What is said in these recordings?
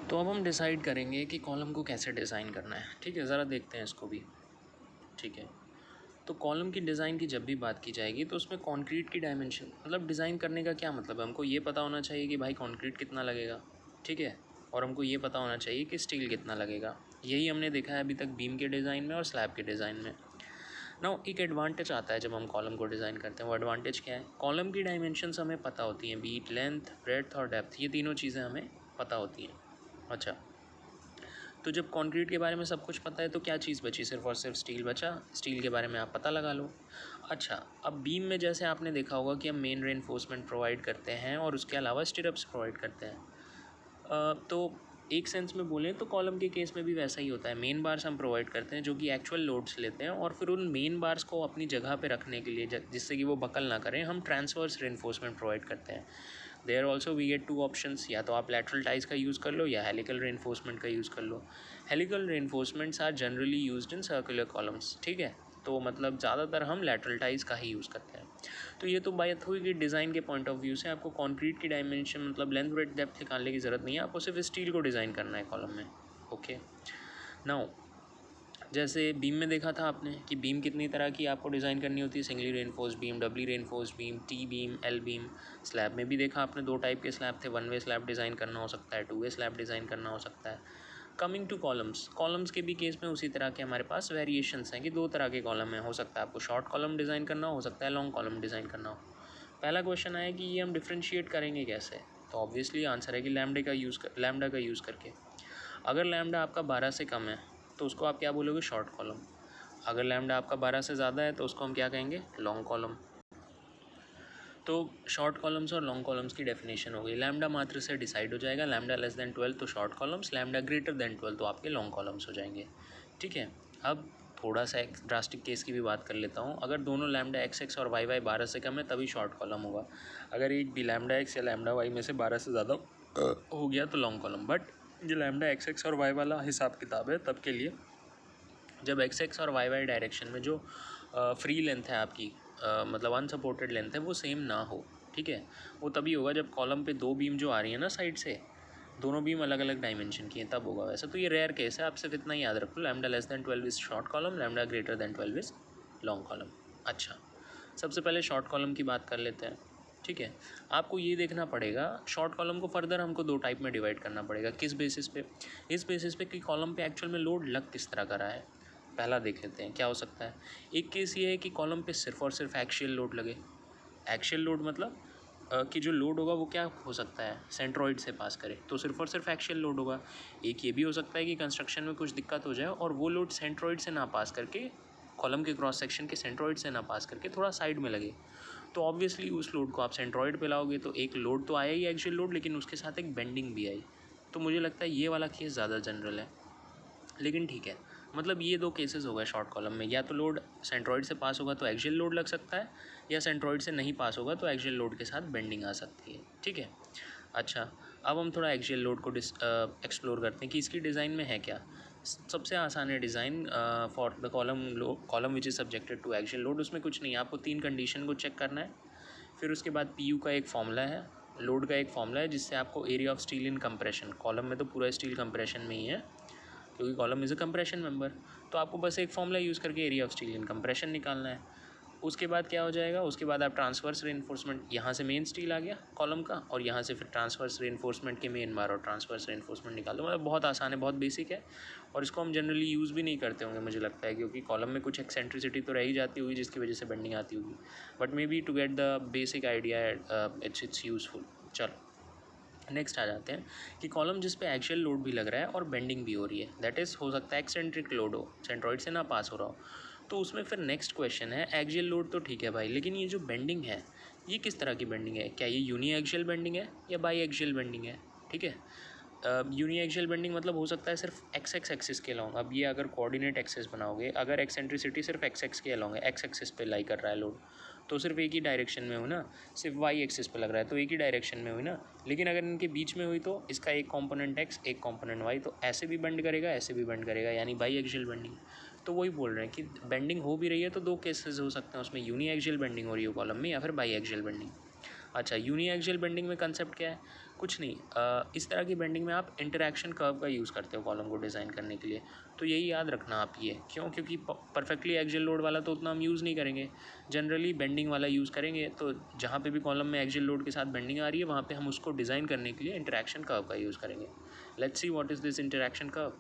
तो अब हम डिसाइड करेंगे कि कॉलम को कैसे डिज़ाइन करना है। ठीक है, ज़रा देखते हैं इसको भी। ठीक है, तो कॉलम की डिज़ाइन की जब भी बात की जाएगी तो उसमें कंक्रीट की डायमेंशन, मतलब डिज़ाइन करने का क्या मतलब है, हमको ये पता होना चाहिए कि भाई कंक्रीट कितना लगेगा। ठीक है, और हमको ये पता होना चाहिए कि स्टील कितना लगेगा। यही हमने देखा है अभी तक बीम के डिज़ाइन में और स्लैब के डिज़ाइन में। नाउ एक एडवांटेज आता है जब हम कॉलम को डिज़ाइन करते हैं। वो एडवांटेज क्या है? कॉलम की डायमेंशंस हमें पता होती हैं, बीट, लेंथ, ब्रेड्थ और डेप्थ, ये तीनों चीज़ें हमें पता होती हैं। अच्छा, तो जब कंक्रीट के बारे में सब कुछ पता है तो क्या चीज़ बची? सिर्फ और सिर्फ स्टील बचा। स्टील के बारे में आप पता लगा लो। अच्छा, अब बीम में जैसे आपने देखा होगा कि हम मेन रेनफोर्समेंट प्रोवाइड करते हैं और उसके अलावा स्टिरअप्स प्रोवाइड करते हैं। तो एक सेंस में बोलें तो कॉलम के केस में भी वैसा ही होता है। मेन बार्स हम प्रोवाइड करते हैं जो कि एक्चुअल लोड्स लेते हैं, और फिर उन मेन बार्स को अपनी जगह पे रखने के लिए, जिससे कि वो बकल ना करें, हम ट्रांसवर्स रेनफोर्समेंट प्रोवाइड करते हैं। There also we get two options, या तो आप लैटरल टाइज का यूज़ कर लो या हेलिकल रेनफोर्समेंट का यूज़ कर लो। Helical reinforcements are generally used in circular columns. ठीक है, तो मतलब ज़्यादातर हम लैटरल टाइज का ही यूज़ करते हैं। तो ये तो बात हुई कि डिज़ाइन के पॉइंट ऑफ व्यू से आपको कंक्रीट की डायमेंशन, मतलब लेंथ, ब्रेड्थ, डेप्थ निकालने की ज़रूरत नहीं है, आपको सिर्फ स्टील को डिज़ाइन करना है कॉलम में। ओके, नाउ जैसे बीम में देखा था आपने कि बीम कितनी तरह की आपको डिज़ाइन करनी होती है, singly reinforce beam, doubly reinforce beam, T beam, L beam. Slab में भी देखा आपने, दो टाइप के स्लैब थे, वन वे स्लैब डिज़ाइन करना हो सकता है, टू वे स्लैब डिज़ाइन करना हो सकता है। कमिंग टू कॉलम्स, कॉलम्स के भी केस में उसी तरह के हमारे पास वेरिएशंस हैं कि दो तरह के कॉलम हैं। हो सकता है आपको शॉर्ट कॉलम डिज़ाइन करना हो सकता है लॉन्ग कॉलम डिज़ाइन करना हो। पहला क्वेश्चन आया कि ये हम डिफ्रेंशिएट करेंगे कैसे? तो ऑब्वियसली आंसर है कि लैम्डा का यूज़ करके। अगर लैम्डा आपका 12 से कम है तो उसको आप क्या बोलोगे? Short column. अगर लैम्डा आपका 12 से ज़्यादा है तो उसको हम क्या कहेंगे? Long column. तो शॉर्ट कॉलम्स और लॉन्ग कॉलम्स की डेफिनेशन हो गई। लैम्डा मात्र से डिसाइड हो जाएगा। लैम्डा लेस देन 12 तो short columns, lambda greater than 12 तो आपके लॉन्ग कॉलम्स हो जाएंगे। ठीक है, अब थोड़ा सा एक ड्रास्टिक केस की भी बात कर लेता हूँ। अगर दोनों लैम्डा एक्स एक्स और वाई वाई 12 से कम है तभी शॉर्ट कॉलम होगा। अगर एक भी लैम्डा एक्स या लैम्डा वाई में से 12 से ज़्यादा हो गया तो लॉन्ग कॉलम। बट जो लैम्डा एक्स एक्स और वाई वाला हिसाब किताब है तब के लिए, जब एक्स एक्स और वाई वाई डायरेक्शन में जो फ्री लेंथ है आपकी, मतलब अनसपोर्टेड लेंथ है, वो सेम ना हो। ठीक है, वो तभी होगा जब कॉलम पे दो बीम जो आ रही है ना साइड से, दोनों बीम अलग अलग डायमेंशन की हैं, तब होगा। वैसे तो ये रेयर केस है, आप सिर्फ इतना ही याद रखो, lambda less than 12 is short column, lambda greater than 12 is long column. अच्छा, सबसे पहले शॉर्ट कॉलम की बात कर लेते हैं। ठीक है, आपको ये देखना पड़ेगा शॉर्ट कॉलम को फर्दर हमको दो टाइप में डिवाइड करना पड़ेगा। किस बेसिस पे? इस बेसिस पे कि कॉलम पे एक्चुअल में लोड लग किस तरह का रहा है। पहला देख लेते हैं क्या हो सकता है। एक केस ये है कि कॉलम पे सिर्फ और सिर्फ एक्शियल लोड लगे। एक्शियल लोड मतलब कि जो लोड होगा वो क्या हो सकता है? सेंट्रॉइड से पास करे, तो सिर्फ और सिर्फ एक्शियल लोड होगा। एक ये भी हो सकता है कि कंस्ट्रक्शन में कुछ दिक्कत हो जाए और वो लोड सेंट्रॉइड से ना पास करके, कॉलम के क्रॉस सेक्शन के सेंट्रॉइड से ना पास करके थोड़ा साइड में लगे, तो ऑब्वियसली उस लोड को आप सेंट्रॉइड पे लाओगे तो एक लोड तो आया ही एक्शियल लोड, लेकिन उसके साथ एक बेंडिंग भी आई। तो मुझे लगता है ये वाला केस ज़्यादा जनरल है, लेकिन ठीक है। मतलब ये दो केसेस हो गए शॉर्ट कॉलम में, या तो लोड सेंट्रॉइड से पास होगा तो एक्सियल लोड लग सकता है, या सेंट्रॉइड से नहीं पास होगा तो एक्सियल लोड के साथ बेंडिंग आ सकती है। ठीक है, अच्छा, अब हम थोड़ा एक्सियल लोड को एक्सप्लोर करते हैं कि इसकी डिज़ाइन में है क्या। सबसे आसान है design for the column which is subjected to axial load. उसमें कुछ नहीं है, आपको तीन कंडीशन को चेक करना है। फिर उसके बाद पी का एक फॉर्मूला है, लोड का एक फॉर्मूला है, जिससे आपको area of steel in compression, column में तो पूरा स्टील कंप्रेशन में ही है क्योंकि column is a compression member, तो आपको बस एक फॉर्मूला यूज़ करके area of steel in compression निकालना है। उसके बाद क्या हो जाएगा? उसके बाद आप ट्रांसवर्स रेनफोर्समेंट, यहाँ से मेन स्टील आ गया कॉलम का, और यहाँ से फिर ट्रांसवर्स रेनफोर्समेंट के मेन बार और ट्रांसवर्स रेनफोर्समेंट निकाल दो। मतलब बहुत आसान है, बहुत बेसिक है, और इसको हम जनरली यूज़ भी नहीं करते होंगे मुझे लगता है, क्योंकि कॉलम में कुछ एक्सेंट्रिसिटी तो रह ही जाती होगी जिसकी वजह से बेंडिंग आती होगी, but may be to get the basic idea it's useful. चलो नेक्स्ट आ जाते हैं कि कॉलम जिस पे एक्सियल लोड भी लग रहा है और बेंडिंग भी हो रही है, दैट इज़ हो सकता है एक्सेंट्रिक लोड हो, सेंट्रॉइड से ना पास हो रहा हो, तो उसमें फिर नेक्स्ट क्वेश्चन है, एक्सियल लोड तो ठीक है भाई, लेकिन ये जो बेंडिंग है ये किस तरह की बेंडिंग है? क्या ये यूनी एक्सियल बेंडिंग है या बाई एक्सियल बेंडिंग है? ठीक है, यूनी एक्सियल बेंडिंग मतलब हो सकता है सिर्फ एक्स एक्स एक्सिस के अलॉन्ग। अब ये अगर कोऑर्डिनेट एक्सिस बनाओगे, अगर एक्सेंट्रिसिटी सिर्फ एक्स एक्स के अलॉन्ग है, एक्स एक्सिस पे लाई कर रहा है लोड, तो सिर्फ एक ही डायरेक्शन में हो ना। सिर्फ वाई एक्सिस पे लग रहा है तो एक ही डायरेक्शन में हुई ना। लेकिन अगर इनके बीच में हुई तो इसका एक कंपोनेंट एक्स एक कंपोनेंट वाई, तो ऐसे भी बेंड करेगा ऐसे भी बेंड करेगा, यानी बाई एक्सियल बेंडिंग। तो वही बोल रहे हैं कि बेंडिंग हो भी रही है तो दो केसेस हो सकते हैं, उसमें यूनी एक्सियल बेंडिंग हो रही है कॉलम में या फिर बाई एक्सियल बेंडिंग। अच्छा, यूनी एक्सियल बेंडिंग में कंसेप्ट क्या है? कुछ नहीं। इस तरह की बेंडिंग में आप इंटरैक्शन कर्व का यूज़ करते हो कॉलम को डिज़ाइन करने के लिए, तो यही याद रखना आप ये। क्यों? क्योंकि परफेक्टली एक्सियल लोड वाला तो उतना हम यूज़ नहीं करेंगे, जनरली बेंडिंग वाला यूज़ करेंगे। तो जहाँ पे भी कॉलम में एक्सियल लोड के साथ बेंडिंग आ रही है वहाँ पे हम उसको डिज़ाइन करने के लिए इंटरैक्शन कर्व का यूज़ करेंगे। Let's see what is this interaction curve.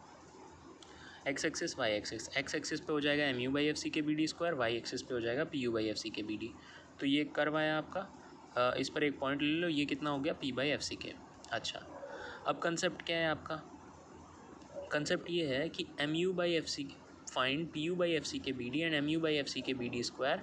X axis Y axis, X axis पे हो जाएगा M U by F C के B D square, Y axis पे हो जाएगा P U by F C के बी डी। तो ये कर्व आया आपका, इस पर एक पॉइंट ले लो, ये कितना हो गया पी बाई एफ सी के। अच्छा, अब कंसेप्ट क्या है आपका? कंसेप्ट ये है कि M U by F C find P U by F C के B D and M U by F C के B D square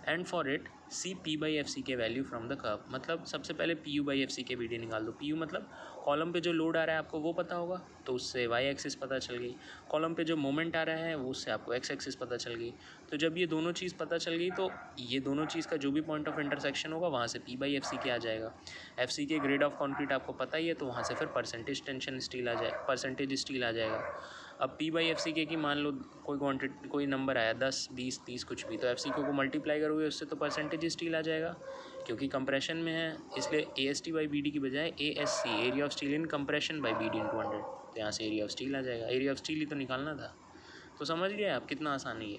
and for it see P by F C K value from the curve. मतलब सबसे पहले P U by F C के B D निकाल दो। P U मतलब column पे जो लोड आ रहा है आपको वो पता होगा, तो उससे वाई एक्सिस पता चल गई। कॉलम पे जो मोमेंट आ रहा है वो उससे आपको एक्स एक्सिस पता चल गई। तो जब ये दोनों चीज़ पता चल गई तो ये दोनों चीज़ का जो भी पॉइंट ऑफ इंटरसेक्शन होगा वहाँ से पी बाई एफ सी के आ जाएगा। एफ सी के ग्रेड ऑफ कॉन्क्रीट आपको पता ही है, तो वहाँ से फिर परसेंटेज टेंशन स्टील आ जाए, परसेंटेज स्टील आ जाएगा। अब P by F C K की मान लो कोई क्वांटिटी, कोई नंबर आया 10 20 30 कुछ भी, तो एफ सी को मल्टीप्लाई करोगे उससे तो परसेंटेज स्टील आ जाएगा। क्योंकि कंप्रेशन में है इसलिए A S T by B D की बजाय A S C, area of steel in compression by B D into 100, तो यहाँ से एरिया ऑफ स्टील आ जाएगा। एरिया ऑफ स्टील ही तो निकालना था। तो समझ गए आप कितना आसान है ये।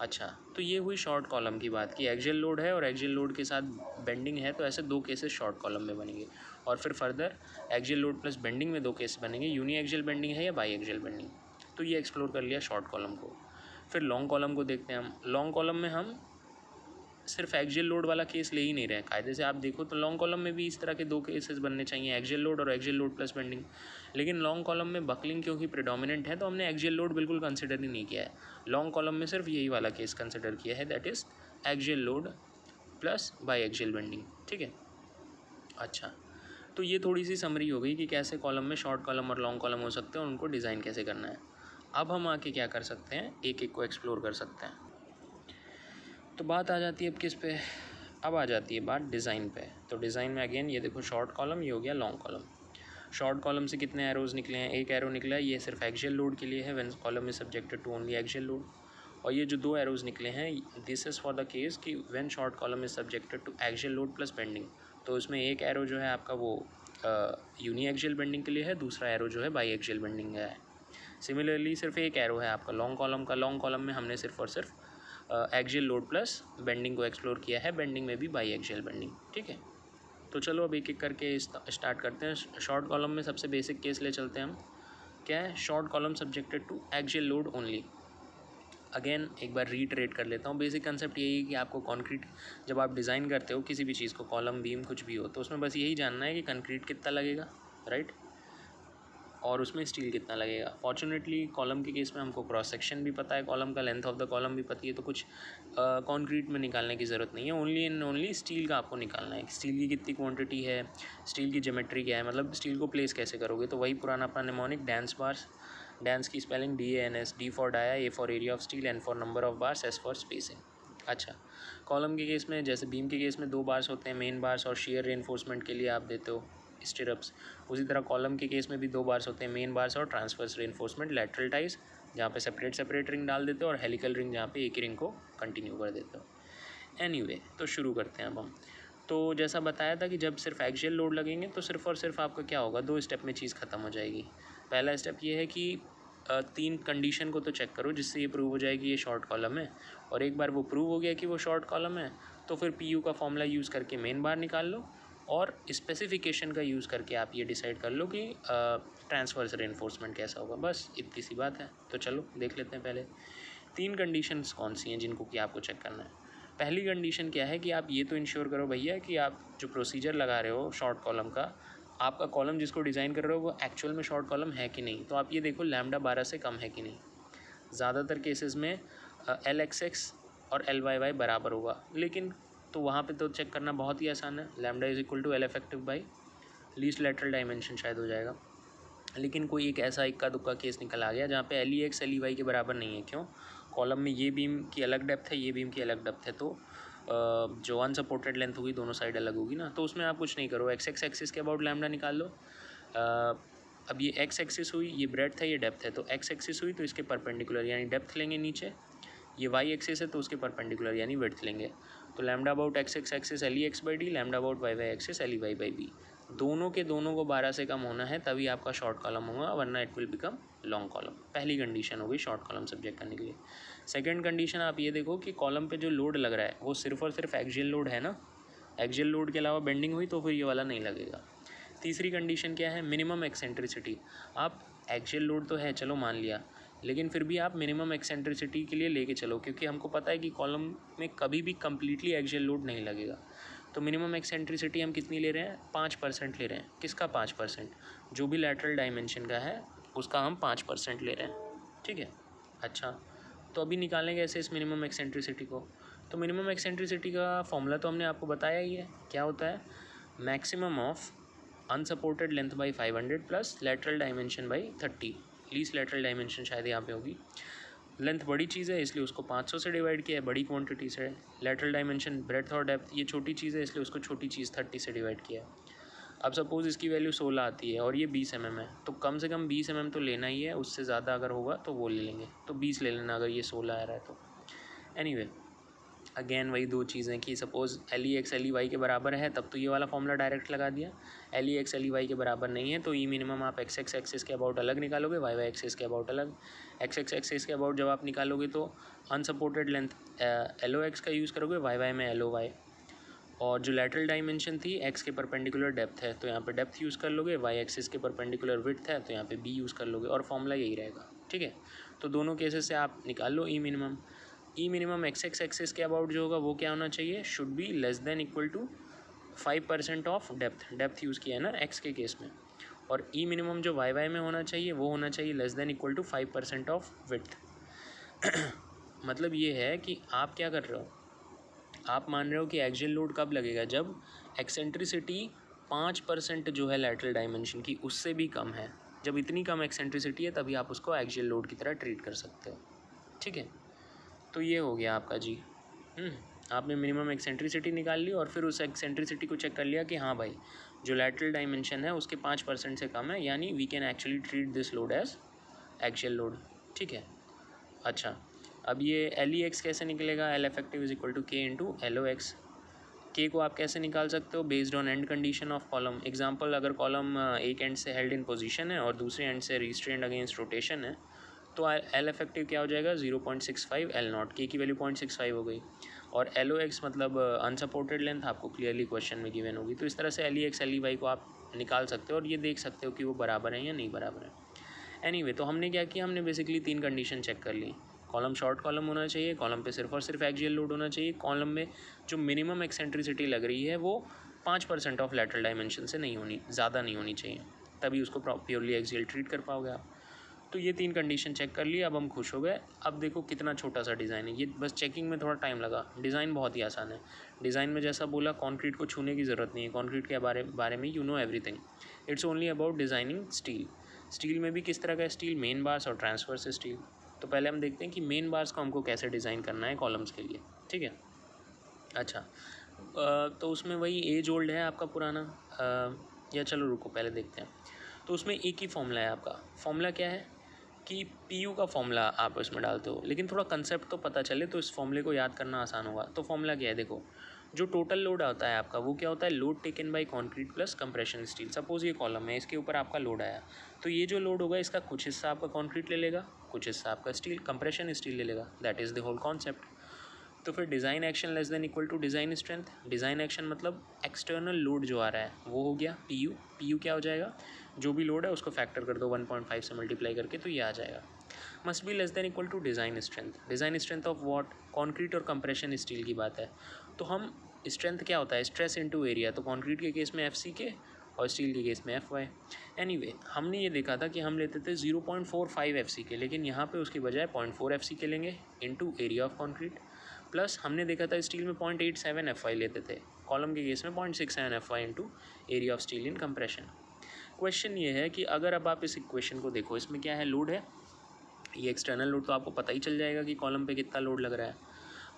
अच्छा, तो ये हुई शॉर्ट कॉलम की बात कि एक्सियल लोड है और एक्सियल लोड के साथ बेंडिंग है, तो ऐसे दो केसेस शॉर्ट कॉलम में बनेंगे। और फिर further axial load plus bending में दो केस बनेंगे, यूनी एक्सियल बेंडिंग है या बाई एक्सियल बेंडिंग। तो ये एक्सप्लोर कर लिया शॉर्ट कॉलम को। फिर लॉन्ग कॉलम को देखते हैं हम। लॉन्ग कॉलम में हम सिर्फ एक्सियल लोड वाला केस ले ही नहीं रहे। कायदे से आप देखो तो लॉन्ग कॉलम में भी इस तरह के दो केसेस बनने चाहिए, एक्सियल लोड और एक्सियल लोड प्लस बेंडिंग। लेकिन लॉन्ग कॉलम में बकलिंग क्योंकि प्रेडोमिनेंट है तो हमने एक्सियल लोड बिल्कुल कंसिडर ही नहीं किया है। लॉन्ग कॉलम में सिर्फ यही वाला केस कंसिडर किया है, that is axial load plus by axial bending. ठीक है। अच्छा, तो ये थोड़ी सी समरी हो गई कि कैसे कॉलम में शॉर्ट कॉलम और लॉन्ग कॉलम हो सकते हैं और उनको डिज़ाइन कैसे करना है। अब हम आके क्या कर सकते हैं, एक एक को एक्सप्लोर कर सकते हैं। तो बात आ जाती है अब किस पे? अब आ जाती है बात डिज़ाइन पे। तो डिज़ाइन में अगेन ये देखो शॉर्ट कॉलम, ये हो गया लॉन्ग कॉलम। शॉर्ट कॉलम से कितने एरोज़ निकले हैं? एक एरो निकला है, ये सिर्फ एक्सियल लोड के लिए है, when column is subjected to only axial load. और ये जो दो एरोज़ निकले हैं, this is for the case कि when short column is subjected to axial load plus bending. तो उसमें एक एरो जो है आपका वो यूनी एक्सियल बेंडिंग के लिए है, दूसरा एरो जो है बाई एक्सियल बेंडिंग है। सिमिलरली सिर्फ एक एरो है आपका लॉन्ग कॉलम का। लॉन्ग कॉलम में हमने सिर्फ और सिर्फ एक्सियल लोड प्लस बेंडिंग को एक्सप्लोर किया है, बेंडिंग में भी बाई एक्सियल बेंडिंग। ठीक है, तो चलो अब एक एक करके स्टार्ट करते हैं। शॉर्ट कॉलम में सबसे बेसिक केस ले चलते हैं हम। क्या है? Short column subjected to axial load only. Again एक बार रीट्रेट कर लेता हूँ। बेसिक कंसेप्ट यही है कि आपको कंक्रीट जब आप डिज़ाइन करते हो किसी भी चीज़ को, कॉलम बीम कुछ भी हो, तो उसमें बस यही जानना है कि कंक्रीट कितना लगेगा, राइट, और उसमें स्टील कितना लगेगा। फॉर्चुनेटली कॉलम के केस में हमको क्रॉस सेक्शन भी पता है, कॉलम का लेंथ ऑफ द कॉलम भी पता है, तो कुछ कंक्रीट में निकालने की ज़रूरत नहीं है। ओनली एंड ओनली स्टील का आपको निकालना है, स्टील की कितनी क्वांटिटी है, स्टील की ज्योमेट्री क्या है, मतलब स्टील को प्लेस कैसे करोगे। तो वही पुराना अपना निमोनिक डांस बार्स, डांस की spelling DANS, D for dia, A for area of steel, N for number of bars, S for spacing. अच्छा, कॉलम के केस में जैसे बीम के केस में दो बार्स होते हैं, मेन बार्स और शेयर रेनफोर्समेंट के लिए आप देते हो स्टिरप्स, उसी तरह कॉलम के केस में भी दो बार्स होते हैं, मेन बार्स और ट्रांसवर्स रेनफोर्समेंट, लैटरल टाइज जहाँ पे सेपरेट रिंग डाल देते हो, और हेलिकल रिंग जहाँ पे एक ही रिंग को कंटिन्यू कर देते हो। एनीवे, तो शुरू करते हैं अब हम। तो जैसा बताया था कि जब सिर्फ एक्सियल लोड लगेंगे तो सिर्फ और सिर्फ आपका क्या होगा, दो स्टेप में चीज़ ख़त्म हो जाएगी। पहला स्टेप ये है कि तीन कंडीशन को तो चेक करो जिससे ये प्रूव हो जाए कि ये शॉर्ट कॉलम है, और एक बार वो प्रूव हो गया कि वो शॉर्ट कॉलम है तो फिर PU का फॉर्मूला यूज़ करके मेन बार निकाल लो, और स्पेसिफिकेशन का यूज़ करके आप ये डिसाइड कर लो कि ट्रांसवर्स रेनफोर्समेंट कैसा होगा। बस इतनी सी बात है। तो चलो देख लेते हैं पहले तीन कंडीशंस कौन सी हैं जिनको कि आपको चेक करना है। पहली कंडीशन क्या है कि आप ये तो इंश्योर करो भैया कि आप जो प्रोसीजर लगा रहे हो शॉर्ट कॉलम का, आपका कॉलम जिसको डिज़ाइन कर रहे हो वो एक्चुअल में शॉर्ट कॉलम है कि नहीं। तो आप ये देखो लैम्डा 12 से कम है कि नहीं। ज़्यादातर केसेस में LXX और LYY बराबर होगा, लेकिन तो वहाँ पे तो चेक करना बहुत ही आसान है। Lambda is equal to L effective by least lateral dimension शायद हो जाएगा। लेकिन कोई एक ऐसा इक्का दुक्का केस निकल आ गया जहाँ पे LEX LEY के बराबर नहीं है। क्यों? कॉलम में ये बीम की अलग डेप्थ है, ये बीम की अलग डेप्थ है, तो जो अनसपोर्टेड लेंथ होगी दोनों साइड अलग होगी ना, तो उसमें आप कुछ नहीं करो, XX एक्सिस के अबाउट लैम्डा निकाल लो। अब ये X एक्सिस हुई, ये ब्रेड्थ है, ये डेप्थ है, तो X एक्सिस हुई तो इसके परपेंडिकुलर यानी डेप्थ लेंगे नीचे, ये Y एक्सिस है तो उसके परपेंडिकुलर यानी विड्थ लेंगे। तो lambda about XX axis LEX by D, lambda about YY axis LEY by B. दोनों के दोनों को 12 से कम होना है तभी आपका शॉर्ट कॉलम होगा, वरना it will become long column. पहली कंडीशन हो गई शॉर्ट कॉलम सब्जेक्ट करने के लिए। सेकंड कंडीशन आप ये देखो कि कॉलम पे जो लोड लग रहा है वो सिर्फ और सिर्फ एक्सियल लोड है ना, एक्सियल लोड के अलावा बेंडिंग हुई तो फिर ये वाला नहीं लगेगा। तीसरी कंडीशन क्या है, मिनिमम एक्सेंट्रिसिटी। आप एक्सियल लोड तो है चलो मान लिया, लेकिन फिर भी आप मिनिमम एक्सेंट्रिसिटी के लिए लेके चलो, क्योंकि हमको पता है कि कॉलम में कभी भी कम्प्लीटली एक्सियल लोड नहीं लगेगा। तो मिनिमम एक्सेंट्रिसिटी हम कितनी ले रहे हैं, 5% ले रहे हैं। किसका 5%, जो भी लैटरल डायमेंशन का है उसका हम 5% ले रहे हैं, ठीक है। अच्छा, तो अभी निकालेंगे ऐसे इस मिनिमम एक्सेंट्रिसिटी को। तो मिनिमम एक्सेंट्रिसिटी का फॉर्मूला तो हमने आपको बताया ही है, क्या होता है, maximum of unsupported length by 500 plus lateral dimension by 30। Least lateral dimension शायद यहाँ पे होगी। लेंथ बड़ी चीज़ है इसलिए उसको 500 से डिवाइड किया है, बड़ी क्वांटिटी से। लेटरल डायमेंशन ब्रेड्थ और डेप्थ ये छोटी चीज़ है इसलिए उसको छोटी चीज़ 30 से डिवाइड किया है। अब सपोज़ इसकी वैल्यू 16 आती है और ये 20 mm है, तो कम से कम 20 mm तो लेना ही है, उससे ज़्यादा अगर होगा तो वो ले लेंगे। तो 20 ले लेना अगर ये 16 आ रहा है तो। एनीवे अगेन वही दो चीज़ें कि सपोज़ LEX LEY के बराबर है तब तो ये वाला फॉर्मूला डायरेक्ट लगा दिया। LEX LEY के बराबर नहीं है तो ई मिनिमम आप XX एक्सिस के अबाउट अलग निकालोगे, YY एक्सिस के अबाउट अलग। XX एक्सिस के अबाउट जब आप निकालोगे तो अनसपोर्टेड लेंथ LOX का यूज़ करोगे, YY में LOY। और जो लैटरल डायमेंशन थी x के परपेंडिकुलर डेप्थ है तो यहाँ पे डेप्थ यूज़ कर लोगे, y एक्सिस के परपेंडिकुलर विड्थ है तो यहाँ पे b यूज़ कर लोगे, और फॉर्मूला यही रहेगा, ठीक है। तो दोनों केसेस से आप निकाल लो e minimum. E minimum XX axis के अबाउट जो होगा वो क्या होना चाहिए, should be less than equal to 5% of depth use किया है ना x के केस में। और ई मिनिमम जो YY में होना चाहिए वो होना चाहिए less than equal to 5% of width. मतलब ये है कि आप क्या कर रहे हो, आप मान रहे हो कि एक्सियल लोड कब लगेगा, जब एक्सेंट्रिसिटी 5% जो है लैटरल डायमेंशन की उससे भी कम है। जब इतनी कम एक्सेंट्रिसिटी है तभी आप उसको एक्सियल लोड की तरह ट्रीट कर सकते हो, ठीक है। तो ये हो गया आपका जी। आपने मिनिमम एक्सेंट्रिसिटी निकाल ली और फिर उस एक्सेंट्रिसिटी को चेक कर लिया कि हाँ भाई जो लैटरल डायमेंशन है उसके 5% से कम है, यानी we can actually treat this load as axial load, ठीक है। अच्छा, अब ये LEX कैसे निकलेगा, L effective is equal to K into LOX। K को आप कैसे निकाल सकते हो, based on end condition of column. Example, अगर कॉलम एक एंड से हेल्ड इन पोजीशन है और दूसरे एंड से रिस्ट्रेंड अगेंस्ट रोटेशन है तो L effective क्या हो जाएगा 0.65 L नॉट। के की वैल्यू 0.65 हो गई, और LOX मतलब अनसपोर्टेड लेंथ आपको क्लियरली क्वेश्चन में गिवन होगी। तो इस तरह से LEX LEY को आप निकाल सकते हो और ये देख सकते हो कि वो बराबर है या नहीं बराबर है। एनीवे तो हमने क्या किया, हमने बेसिकली 3 कंडीशन चेक कर ली। कॉलम शॉर्ट कॉलम होना चाहिए, कॉलम पे सिर्फ और सिर्फ एक्सियल लोड होना चाहिए, कॉलम में जो मिनिमम एक्सेंट्रिसिटी लग रही है वो 5% ऑफ लैटरल डायमेंशन से नहीं होनी, ज़्यादा नहीं होनी चाहिए, तभी उसको प्योरली एक्सियल ट्रीट कर पाओगे आप। तो ये 3 कंडीशन चेक कर ली, अब हम खुश हो गए। अब देखो कितना छोटा सा डिज़ाइन है, ये बस चेकिंग में थोड़ा टाइम लगा, डिज़ाइन बहुत ही आसान है। डिज़ाइन में जैसा बोला कंक्रीट को छूने की ज़रूरत नहीं है, कंक्रीट के बारे में you know everything, it's only about designing steel. Steel में भी किस तरह का स्टील, मेन बार्स और ट्रांसवर्स स्टील। तो पहले हम देखते हैं कि मेन बार्स को हमको कैसे डिज़ाइन करना है कॉलम्स के लिए, ठीक है। अच्छा, तो उसमें वही एज ओल्ड है आपका पुराना, या चलो रुको पहले देखते हैं। तो उसमें एक ही फॉर्मूला है आपका, फॉर्मूला क्या है कि PU का फॉर्मूला आप इसमें डालते हो, लेकिन थोड़ा कंसेप्ट तो पता चले तो इस फॉर्मूले को याद करना आसान होगा। तो फॉर्मूला क्या है, देखो जो टोटल लोड आता है आपका वो क्या होता है, load taken by concrete plus compression steel. Suppose ये कॉलम है, इसके ऊपर आपका लोड आया, तो ये जो लोड होगा इसका कुछ हिस्सा आपका कंक्रीट ले लेगा, कुछ हिस्सा आपका स्टील कंप्रेशन स्टील ले लेगा, that is the whole concept. तो फिर design action less than equal to design strength. Design action मतलब एक्सटर्नल लोड जो आ रहा है वो हो गया PU। PU क्या हो जाएगा, जो भी लोड है उसको फैक्टर कर दो 1.5 से मल्टीप्लाई करके तो ये आ जाएगा। Must be less than equal to design strength. Design strength of what, concrete और कंप्रेशन स्टील की बात है। तो हम स्ट्रेंथ क्या होता है, स्ट्रेस इनटू एरिया, तो कंक्रीट के केस में FCK और स्टील के केस में FY। एनीवे हमने ये देखा था कि हम लेते थे 0.45 FCK, लेकिन यहाँ पे उसकी बजाय 0.4 FCK लेंगे into area of concrete, plus हमने देखा था स्टील में 0.87 FY लेते थे, कॉलम के केस में 0.67 FY into area of steel in compression. Question ये है कि अगर अब आप इस इक्वेशन को देखो, इसमें क्या है, लोड है, ये एक्सटर्नल लोड तो आपको पता ही चल जाएगा कि कॉलम पे कितना लोड लग रहा है,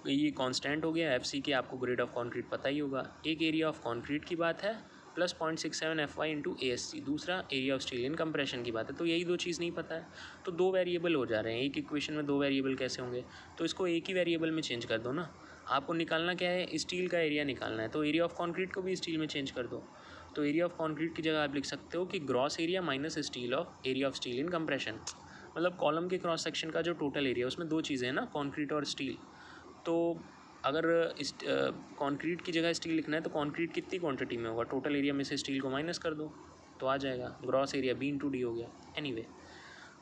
ये कांस्टेंट हो गया। FCK आपको ग्रेड ऑफ कंक्रीट पता ही होगा। एक एरिया ऑफ कंक्रीट की बात है प्लस 0.67 FY इंटू ASC, दूसरा area of steel in compression की बात है। तो यही दो चीज़ नहीं पता है तो दो वेरिएबल हो जा रहे हैं, एक इक्वेशन में दो वेरिएबल कैसे होंगे, तो इसको एक ही वेरिएबल में चेंज कर दो ना। आपको निकालना क्या है, स्टील का एरिया निकालना है, तो एरिया ऑफ कंक्रीट को भी स्टील में चेंज कर दो। तो एरिया ऑफ कंक्रीट की जगह आप लिख सकते हो कि gross area minus steel of area of steel in compression. मतलब कॉलम के क्रॉस सेक्शन का जो टोटल एरिया, उसमें दो चीज़ें हैं ना, कंक्रीट और स्टील। तो अगर इस कंक्रीट की जगह स्टील लिखना है तो कंक्रीट कितनी क्वांटिटी में होगा, टोटल एरिया में से स्टील को माइनस कर दो तो आ जाएगा ग्रॉस एरिया B/D हो गया। एनीवे,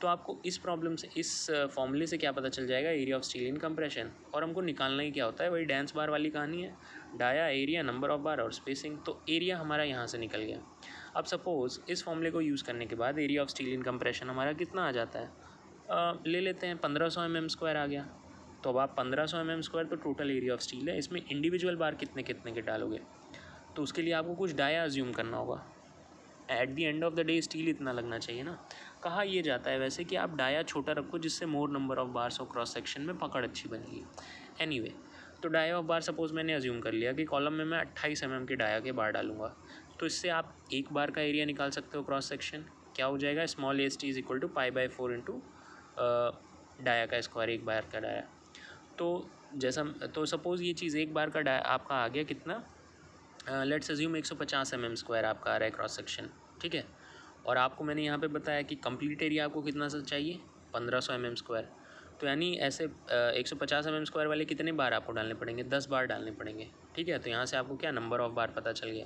तो आपको इस प्रॉब्लम से, इस फॉर्मूले से क्या पता चल जाएगा, area of steel in compression. और हमको निकालना ही क्या होता है, वही डांस बार वाली कहानी है, dia, area, number of bar और स्पेसिंग। तो एरिया हमारा यहाँ से निकल गया। अब सपोज़ इस फॉर्मूले को यूज़ करने के बाद area of steel in compression हमारा कितना आ जाता है, ले लेते हैं 1500 mm² आ गया। तो अब आप 1500 mm² तो टोटल एरिया ऑफ स्टील है, इसमें इंडिविजुअल बार कितने कितने के डालोगे, तो उसके लिए आपको कुछ डाया अज्यूम करना होगा। At the end of the day steel इतना लगना चाहिए ना। कहा यह जाता है वैसे कि आप डाया छोटा रखो जिससे मोर नंबर ऑफ बार्स और क्रॉस सेक्शन में पकड़ अच्छी बनेगी। एनीवे, तो डाया ऑफ बार सपोज मैंने अज्यूम कर लिया कि कॉलम में मैं 28 mm के डाया के बार डालूंगा। तो इससे आप एक बार का एरिया निकाल सकते हो क्रॉस सेक्शन, क्या हो जाएगा, small AST is equal to π/4 into dia का स्क्वायर, एक बार का डाया। तो जैसा, तो सपोज़ ये चीज़ एक बार का डाया आपका आ गया कितना, लेट्स अज्यूम 150 mm² आपका आ रहा है क्रॉस सेक्शन, ठीक है। और आपको मैंने यहाँ पे बताया कि कंप्लीट एरिया आपको कितना सा चाहिए, 1500 mm²। तो यानी ऐसे 150 mm² वाले कितने बार आपको डालने पड़ेंगे, 10 बार डालने पड़ेंगे, ठीक है। तो यहाँ से आपको क्या नंबर ऑफ बार पता चल गया।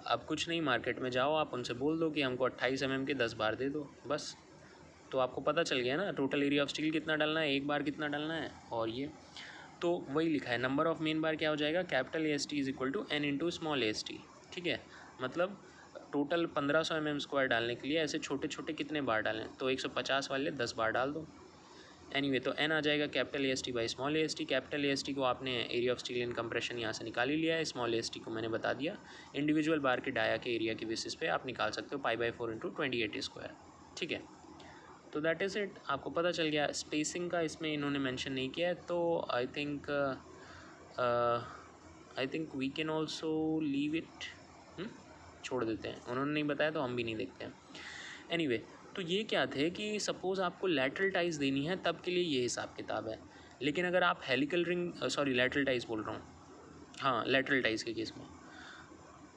अब कुछ नहीं, मार्केट में जाओ, आप उनसे बोल दो कि हमको 28 mm के 10 बार दे दो, बस। तो आपको पता चल गया ना टोटल एरिया ऑफ स्टील कितना डालना है, एक बार कितना डालना है। और ये तो वही लिखा है, नंबर ऑफ मेन बार क्या हो जाएगा, capital AST is equal to N into small AST, ठीक है। मतलब टोटल 1500 mm² डालने के लिए ऐसे छोटे छोटे कितने बार डालें, तो 150 वाले 10 बार डाल दो। एनीवे, तो N आ जाएगा capital AST by small AST। Capital AST को आपने area of steel in compression यहाँ से निकाल ही लिया है, स्मॉल AST को मैंने बता दिया, इंडिविजुअल बार के डाया के एरिया के बेसिस पे आप निकाल सकते हो π/4 इंटू 28², ठीक है। तो दैट इज़ इट, आपको पता चल गया। स्पेसिंग का इसमें इन्होंने मेंशन नहीं किया है, तो I think we can also leave it, छोड़ देते हैं, उन्होंने नहीं बताया तो हम भी नहीं देखते हैं। एनीवे, तो ये क्या थे कि सपोज़ आपको लैटरल टाइज देनी है तब के लिए ये हिसाब किताब है। लेकिन अगर आप helical ring, sorry lateral ties बोल रहा हूँ, हाँ लैटरल टाइज के केस में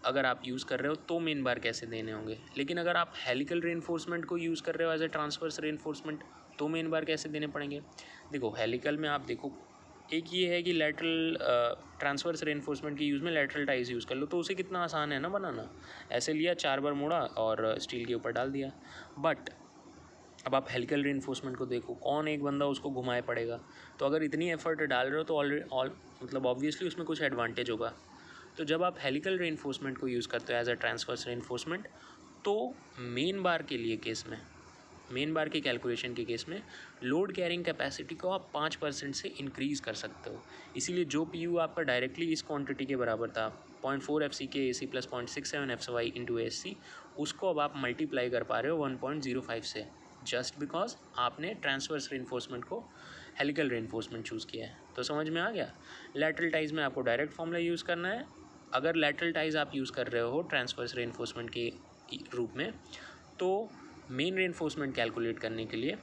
अगर आप यूज़ कर रहे हो तो मेन बार कैसे देने होंगे। लेकिन अगर आप हेलिकल रेनफोर्समेंट को यूज़ कर रहे हो एज ए ट्रांसवर्स रेनफोर्समेंट तो मेन बार कैसे देने पड़ेंगे। देखो हेलिकल में आप देखो, एक ये है कि लैटरल ट्रांसवर्स रेनफोर्समेंट के यूज़ में लैटरल टाइज यूज़ कर लो तो उसे कितना आसान है ना बनाना। ऐसे लिया, 4 बार मोड़ा और स्टील के ऊपर डाल दिया। बट अब आप हेलिकल रेनफोर्समेंट को देखो, कौन एक बंदा उसको घुमाए पड़ेगा। तो अगर इतनी एफर्ट डाल रहे हो तो मतलब ऑब्वियसली उसमें कुछ एडवांटेज होगा। तो जब आप हेलिकल रेनफोर्समेंट को यूज़ करते हो एज अ ट्रांसवर्स रेनफोर्समेंट, तो मेन बार के लिए केस में, मेन बार की कैलकुलेशन के केस में लोड कैरिंग कैपेसिटी को आप 5% से इंक्रीज़ कर सकते हो। इसीलिए जो PU आपका डायरेक्टली इस क्वांटिटी के बराबर था 0.4 FC के AC plus 0.67 FY into ASC, उसको अब आप मल्टीप्लाई कर पा रहे हो 1.05 से, जस्ट बिकॉज आपने ट्रांसवर्स रेनफोर्समेंट को हेलिकल रेनफोर्समेंट चूज़ किया है। तो समझ में आ गया। लैटरल टाइज में आपको डायरेक्ट फॉर्मूला यूज़ करना है। अगर लैटरल टाइज आप यूज़ कर रहे हो ट्रांसवर्स रेनफोर्समेंट के रूप में, तो मेन रेनफोर्समेंट कैलकुलेट करने के लिए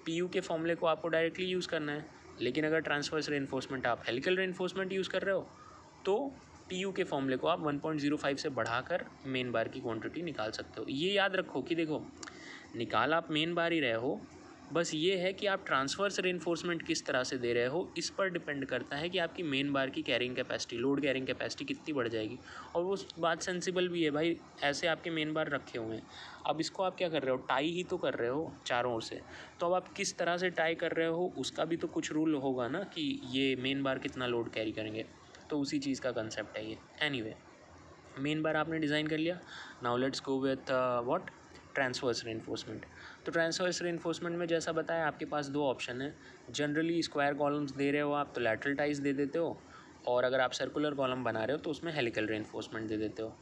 PU के फॉर्मूले को आपको डायरेक्टली यूज़ करना है। लेकिन अगर ट्रांसवर्स रेनफोर्समेंट आप हेलिकल रेनफोर्समेंट यूज़ कर रहे हो तो PU के फॉर्मूले को आप 1.05 से बढ़ाकर मेन बार की क्वांटिटी निकाल सकते हो। ये याद रखो कि देखो, निकाल आप मेन बार ही रहे हो, बस ये है कि आप ट्रांसवर्स रेनफोर्समेंट किस तरह से दे रहे हो इस पर डिपेंड करता है कि आपकी मेन बार की carrying capacity, load carrying capacity कितनी बढ़ जाएगी। और वो बात सेंसिबल भी है भाई, ऐसे आपके मेन बार रखे हुए हैं, अब इसको आप क्या कर रहे हो, टाई ही तो कर रहे हो चारों ओर से। तो अब आप किस तरह से टाई कर रहे हो उसका भी तो कुछ रूल होगा ना, कि ये मेन बार कितना लोड कैरी करेंगे। तो उसी चीज़ का कंसेप्ट है ये। एनीवे, मेन बार आपने डिज़ाइन कर लिया। Now let's go with what, transverse reinforcement. तो ट्रांसवर्स रेनफोर्समेंट में जैसा बताया आपके पास दो ऑप्शन है। जनरली स्क्वायर कॉलम्स दे रहे हो आप तो लैटरल टाइज दे देते हो, और अगर आप सर्कुलर कॉलम बना रहे हो तो उसमें हेलिकल रेनफोर्समेंट दे देते हो।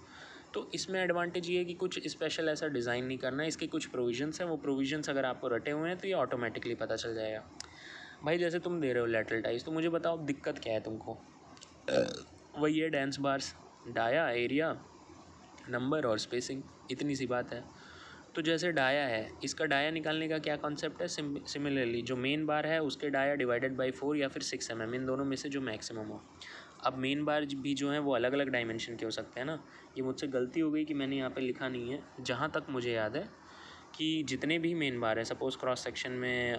तो इसमें एडवांटेज ये है कि कुछ स्पेशल ऐसा डिज़ाइन नहीं करना है, इसके कुछ प्रोविजंस हैं, वो प्रोविजंस अगर आपको रटे हुए हैं तो ये ऑटोमेटिकली पता चल जाएगा। भाई जैसे तुम दे रहे हो लैटरल टाइज, तो मुझे बताओ दिक्कत क्या है तुमको। वही है dance bars, dia, area, number और स्पेसिंग, इतनी सी बात है। तो जैसे डाया है, इसका डाया निकालने का क्या कॉन्सेप्ट है, सिमिलरली जो मेन बार है उसके डाया डिवाइडेड बाई 4 या फिर 6 mm, इन दोनों में से जो मैक्सिमम हो। अब मेन बार भी जो है वो अलग अलग डायमेंशन के हो सकते हैं ना। ये मुझसे गलती हो गई कि मैंने यहाँ पे लिखा नहीं है। जहाँ तक मुझे याद है कि जितने भी मेन बार है, सपोज़ क्रॉस सेक्शन में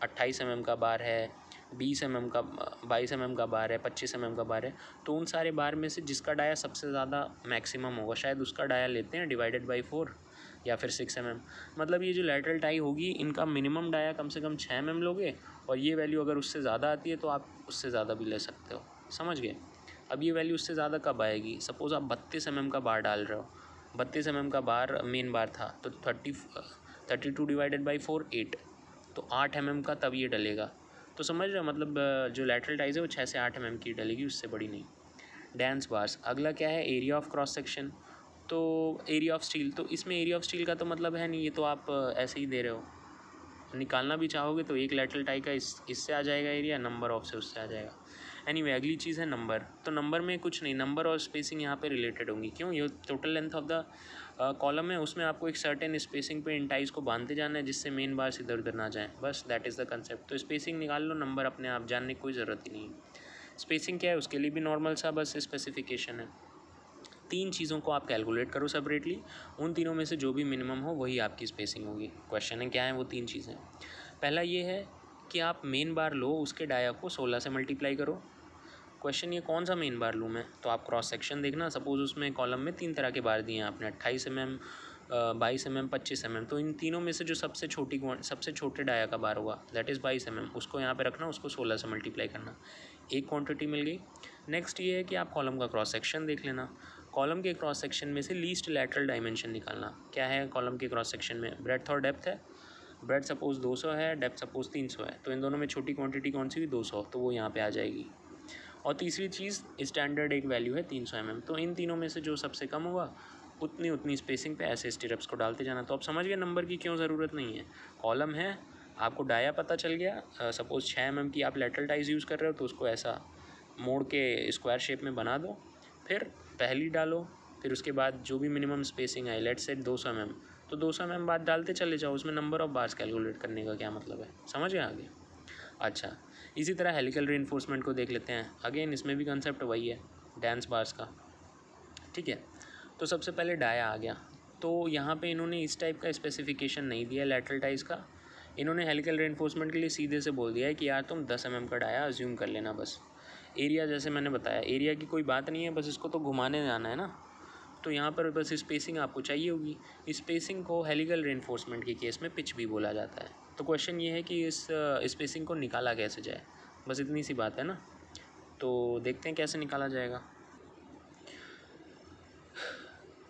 28 mm का बार है, 20 mm का 22 mm का बार है, 25 mm का बार है, तो उन सारे बार में से जिसका डाया सबसे ज़्यादा मैक्सिमम होगा शायद उसका डाया लेते हैं डिवाइडेड बाई 4 या फिर 6 mm। मतलब ये जो लैटरल टाई होगी इनका मिनिमम डाया कम से कम 6 mm लोगे, और ये वैल्यू अगर उससे ज़्यादा आती है तो आप उससे ज़्यादा भी ले सकते हो। समझ गए? अब ये वैल्यू उससे ज़्यादा कब आएगी? सपोज़ आप 32 mm का बार डाल रहे हो, 32 mm का बार मेन बार था, तो 32 डिवाइडेड बाई 4 8, तो 8 mm का तब ये डलेगा। तो समझ रहे हो, मतलब जो लैटरल टाइज है वो 6 से 8 mm की डलेगी, उससे बड़ी नहीं। डेंस बार्स, अगला क्या है? Area of cross section. तो एरिया ऑफ स्टील, तो इसमें एरिया ऑफ स्टील का तो मतलब है नहीं, ये तो आप ऐसे ही दे रहे हो। निकालना भी चाहोगे तो एक लैटरल टाई का इससे आ जाएगा एरिया, नंबर ऑफ से उससे आ जाएगा। एनीवे अगली चीज़ है नंबर। तो नंबर में कुछ नहीं, नंबर और स्पेसिंग यहाँ पे रिलेटेड होंगी। क्यों? ये total length of the column है, उसमें आपको एक सर्टेन स्पेसिंग पे इन टाइज को बांधते जाना है जिससे मेन बार्स इधर उधर ना जाएं, बस दैट इज़ द कंसेप्ट। तो स्पेसिंग निकाल लो, नंबर अपने आप जानने की कोई ज़रूरत ही नहीं है। स्पेसिंग क्या है उसके लिए भी नॉर्मल सा बस स्पेसिफिकेशन है। 3 चीज़ों को आप कैलकुलेट करो सेपरेटली, उन तीनों में से जो भी मिनिमम हो वही आपकी स्पेसिंग होगी। क्वेश्चन है क्या है वो 3 चीज़ें। पहला ये है कि आप मेन बार लो, उसके डाया को 16 से मल्टीप्लाई करो। क्वेश्चन ये कौन सा मेन बार लूँ मैं? तो आप क्रॉस सेक्शन देखना, सपोज़ उसमें कॉलम में 3 तरह के बार दिए हैं आपने, 28 mm, 22 mm, 25 mm। तो इन तीनों में से जो सबसे छोटे डाया का बार होगा दैट इज़ 22 mm, उसको यहाँ पे रखना, उसको 16 से मल्टीप्लाई करना, एक क्वांटिटी मिल गई। नेक्स्ट ये है कि आप कॉलम का क्रॉस सेक्शन देख लेना, कॉलम के क्रॉस सेक्शन में से लीस्ट लैटरल डायमेंशन निकालना। क्या है कॉलम के क्रॉस सेक्शन में? ब्रेड्थ और डेप्थ है। ब्रेड्थ सपोज़ 200 है, डेप्थ सपोज़ 300 है, तो इन दोनों में छोटी क्वांटिटी कौन सी हुई? 200, तो वो यहाँ पे आ जाएगी। और तीसरी चीज़ स्टैंडर्ड एक वैल्यू है 300 mm। तो इन तीनों में से जो सबसे कम होगा उतनी स्पेसिंग पे ऐसे स्टिरप्स को डालते जाना। तो आप समझ गए नंबर की क्यों ज़रूरत नहीं है। कॉलम है, आपको डाया पता चल गया, सपोज़ 6 mm की आप लैटरल टाइज यूज़ कर रहे हो तो उसको ऐसा मोड़ के स्क्वायर शेप में बना दो, फिर पहली डालो, फिर उसके बाद जो भी मिनिमम स्पेसिंग है लेट्स से 200 mm, तो 200 mm बाद डालते चले जाओ। उसमें नंबर ऑफ बार्स कैलकुलेट करने का क्या मतलब है? समझ गए आगे? अच्छा, इसी तरह हेलिकल रीइंफोर्समेंट को देख लेते हैं। अगेन इसमें भी कंसेप्ट वही है डेंस बार्स का, ठीक है। तो सबसे पहले डाया आ गया, तो यहाँ पे इन्होंने इस टाइप का स्पेसिफिकेशन नहीं दिया लैटरल टाइज का। इन्होंने हेलिकल रीइंफोर्समेंट के लिए सीधे से बोल दिया है कि यार तुम 10 mm का डाया अज्यूम कर लेना बस। एरिया जैसे मैंने बताया, एरिया की कोई बात नहीं है, बस इसको तो घुमाने जाना है ना। तो यहाँ पर बस स्पेसिंग आपको चाहिए होगी। स्पेसिंग को हेलिकल रीइंफोर्समेंट के केस में पिच भी बोला जाता है। तो क्वेश्चन ये है कि इस स्पेसिंग को निकाला कैसे जाए, बस इतनी सी बात है ना। तो देखते हैं कैसे निकाला जाएगा।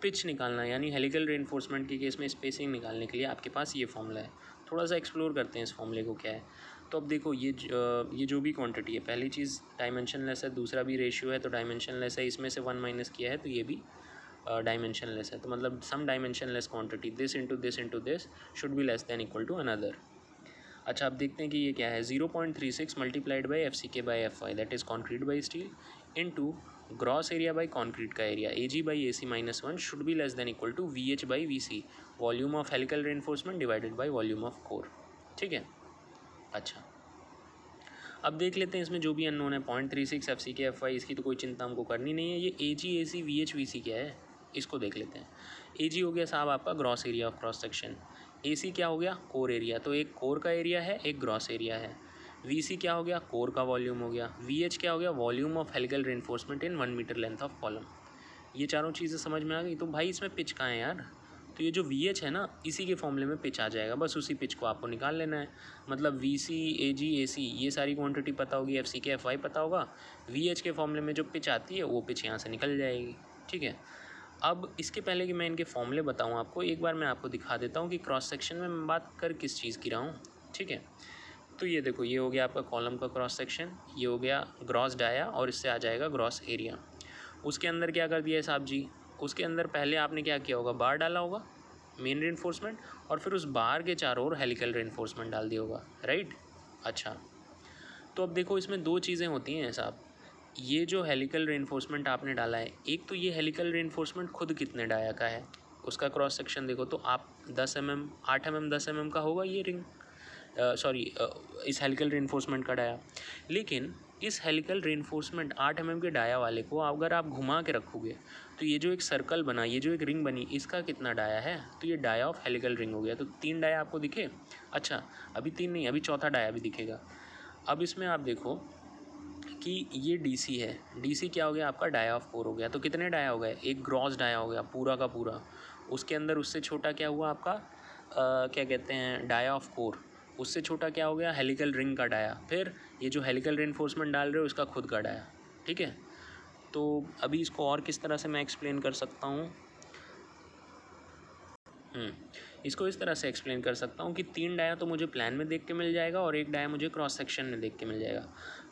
पिच निकालना यानी हेलिकल रीइंफोर्समेंट के केस में स्पेसिंग निकालने के लिए आपके पास ये फॉर्मूला है। थोड़ा सा एक्सप्लोर करते हैं इस फॉर्मूले को क्या है। तो अब देखो ये जो भी क्वांटिटी है, पहली चीज़ डायमेंशन लेस है, दूसरा भी रेशियो है तो डायमेंशन लेस है, इसमें से 1 माइनस किया है तो ये भी डायमेंशन लेस है। तो मतलब some dimension less quantity this into this should be less than equal to another. अच्छा अब देखते हैं कि ये क्या है। 0.36 multiplied by FCK/FY that is concrete by steel into gross area by concrete का area AG/AC-1 should be less than equal to VH/VC volume of helical reinforcement divided by volume of core. ठीक है। अच्छा अब देख लेते हैं इसमें जो भी अननोन है 0.36 FCK/FY, इसकी तो कोई चिंता हमको करनी नहीं है। ये AG/AC/VH/VC क्या है इसको देख लेते हैं। AG हो गया साहब आपका gross area of cross section, AC क्या हो गया? Core area. तो एक कोर का एरिया है, एक ग्रॉस एरिया है। VC क्या हो गया? कोर का वॉल्यूम हो गया। VH क्या हो गया? Volume of helical reinforcement in 1 metre length of column. ये चारों चीज़ें समझ में आ गई। तो भाई इसमें पिच कहाँ है यार? तो ये जो VH है ना, इसी के फॉर्मूले में पिच आ जाएगा, बस उसी पिच को आपको निकाल लेना है। मतलब VC, AG, AC ये सारी क्वांटिटी पता होगी, FCK/FY पता होगा, VH के फॉर्मूले में जो पिच आती है वो पिच यहाँ से निकल जाएगी। ठीक है। अब इसके पहले कि मैं इनके फॉर्मूले बताऊँ आपको, एक बार मैं आपको दिखा देता हूँ कि क्रॉस सेक्शन में मैं बात कर किस चीज़ की रहा हूँ। ठीक है। तो ये देखो, ये हो गया आपका कॉलम का क्रॉस सेक्शन, ये हो गया ग्रॉस डाया और इससे आ जाएगा ग्रॉस एरिया। उसके अंदर क्या कर दिया है साहब जी? उसके अंदर पहले आपने क्या किया होगा? बार डाला होगा मेन रीइंफोर्समेंट, और फिर उस बार के चारों ओर हेलिकल रीइंफोर्समेंट डाल दिया होगा, राइट। अच्छा तो अब देखो इसमें दो चीज़ें होती हैं साहब। ये जो हेलिकल रीइंफोर्समेंट आपने डाला है, एक तो ये हेलिकल रीइंफोर्समेंट खुद कितने डाया का है उसका क्रॉस सेक्शन देखो, तो आप 10 mm 8 mm 10 mm का होगा ये रिंग, सॉरी इस हेलिकल रीइंफोर्समेंट का डाया। लेकिन इस हेलिकल रेनफोर्समेंट 8 mm के डाया वाले को अगर आप घुमा के रखोगे तो ये जो एक सर्कल बना, ये जो एक रिंग बनी, इसका कितना डाया है, तो ये डाया ऑफ हेलिकल रिंग हो गया। तो 3 डाया आपको दिखे। अच्छा, अभी 3 नहीं, अभी चौथा डाया भी दिखेगा। अब इसमें आप देखो कि ये DC है, DC क्या हो गया आपका, डाया ऑफ 4 हो गया। तो कितने डाया हो गए, एक ग्रॉस डाया हो गया पूरा का पूरा, उसके अंदर उससे छोटा क्या हुआ आपका क्या कहते हैं, डाया ऑफ 4, उससे छोटा क्या हो गया, हेलिकल रिंग का डाया, फिर ये जो हेलिकल रेनफोर्समेंट डाल रहे हो इसका खुद का डाया। ठीक है, तो अभी इसको और किस तरह से मैं एक्सप्लेन कर सकता हूँ, इसको इस तरह से एक्सप्लेन कर सकता हूँ कि 3 डाया तो मुझे प्लान में देख के मिल जाएगा और एक डाया मुझे क्रॉस सेक्शन में देख के मिल जाएगा।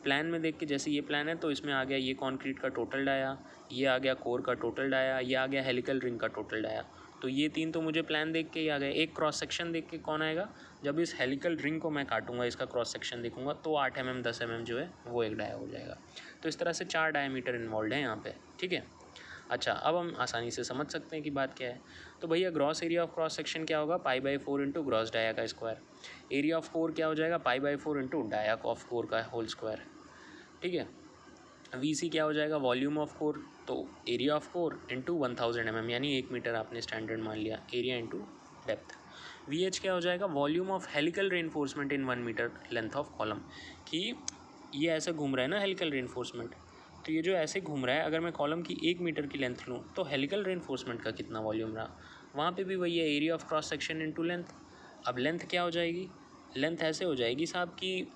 प्लान में देख के, जैसे ये प्लान है तो इसमें आ गया ये कंक्रीट का टोटल डाया, ये आ गया कोर का टोटल डाया, ये आ गया हेलिकल रिंग का टोटल डाया। तो ये 3 तो मुझे प्लान देख के ही आ गए। एक क्रॉस सेक्शन देख के कौन आएगा, जब इस हेलिकल रिंग को मैं काटूंगा, इसका क्रॉस सेक्शन देखूंगा तो 8 mm 10 mm जो है वो एक डाया हो जाएगा। तो इस तरह से 4 डायमीटर इन्वॉल्व है यहाँ पे। ठीक है, अच्छा, अब हम आसानी से समझ सकते हैं कि बात क्या है। तो भैया gross area of cross section क्या होगा, π/4 इंटू ग्रॉस डाया का स्क्वायर। एरिया ऑफ कोर क्या हो जाएगा, π/4 इंटू डाया ऑफ कोर का होल स्क्वायर। ठीक है, VC क्या हो जाएगा, वॉल्यूम ऑफ कोर, तो area of core into 1000 mm यानी 1 मीटर आपने स्टैंडर्ड मान लिया, एरिया इंटू डेप्थ। VH क्या हो जाएगा, volume of helical reinforcement in 1 metre length of column. कि ये ऐसे घूम रहा है ना हेलिकल रेनफोर्समेंट, तो ये जो ऐसे घूम रहा है, अगर मैं कॉलम की 1 मीटर की लेंथ लूँ तो हेलिकल रेनफोर्समेंट का कितना वॉल्यूम रहा, वहाँ पे भी वही है, area of cross section into length. अब लेंथ क्या हो जाएगी, लेंथ ऐसे हो जाएगी साहब कि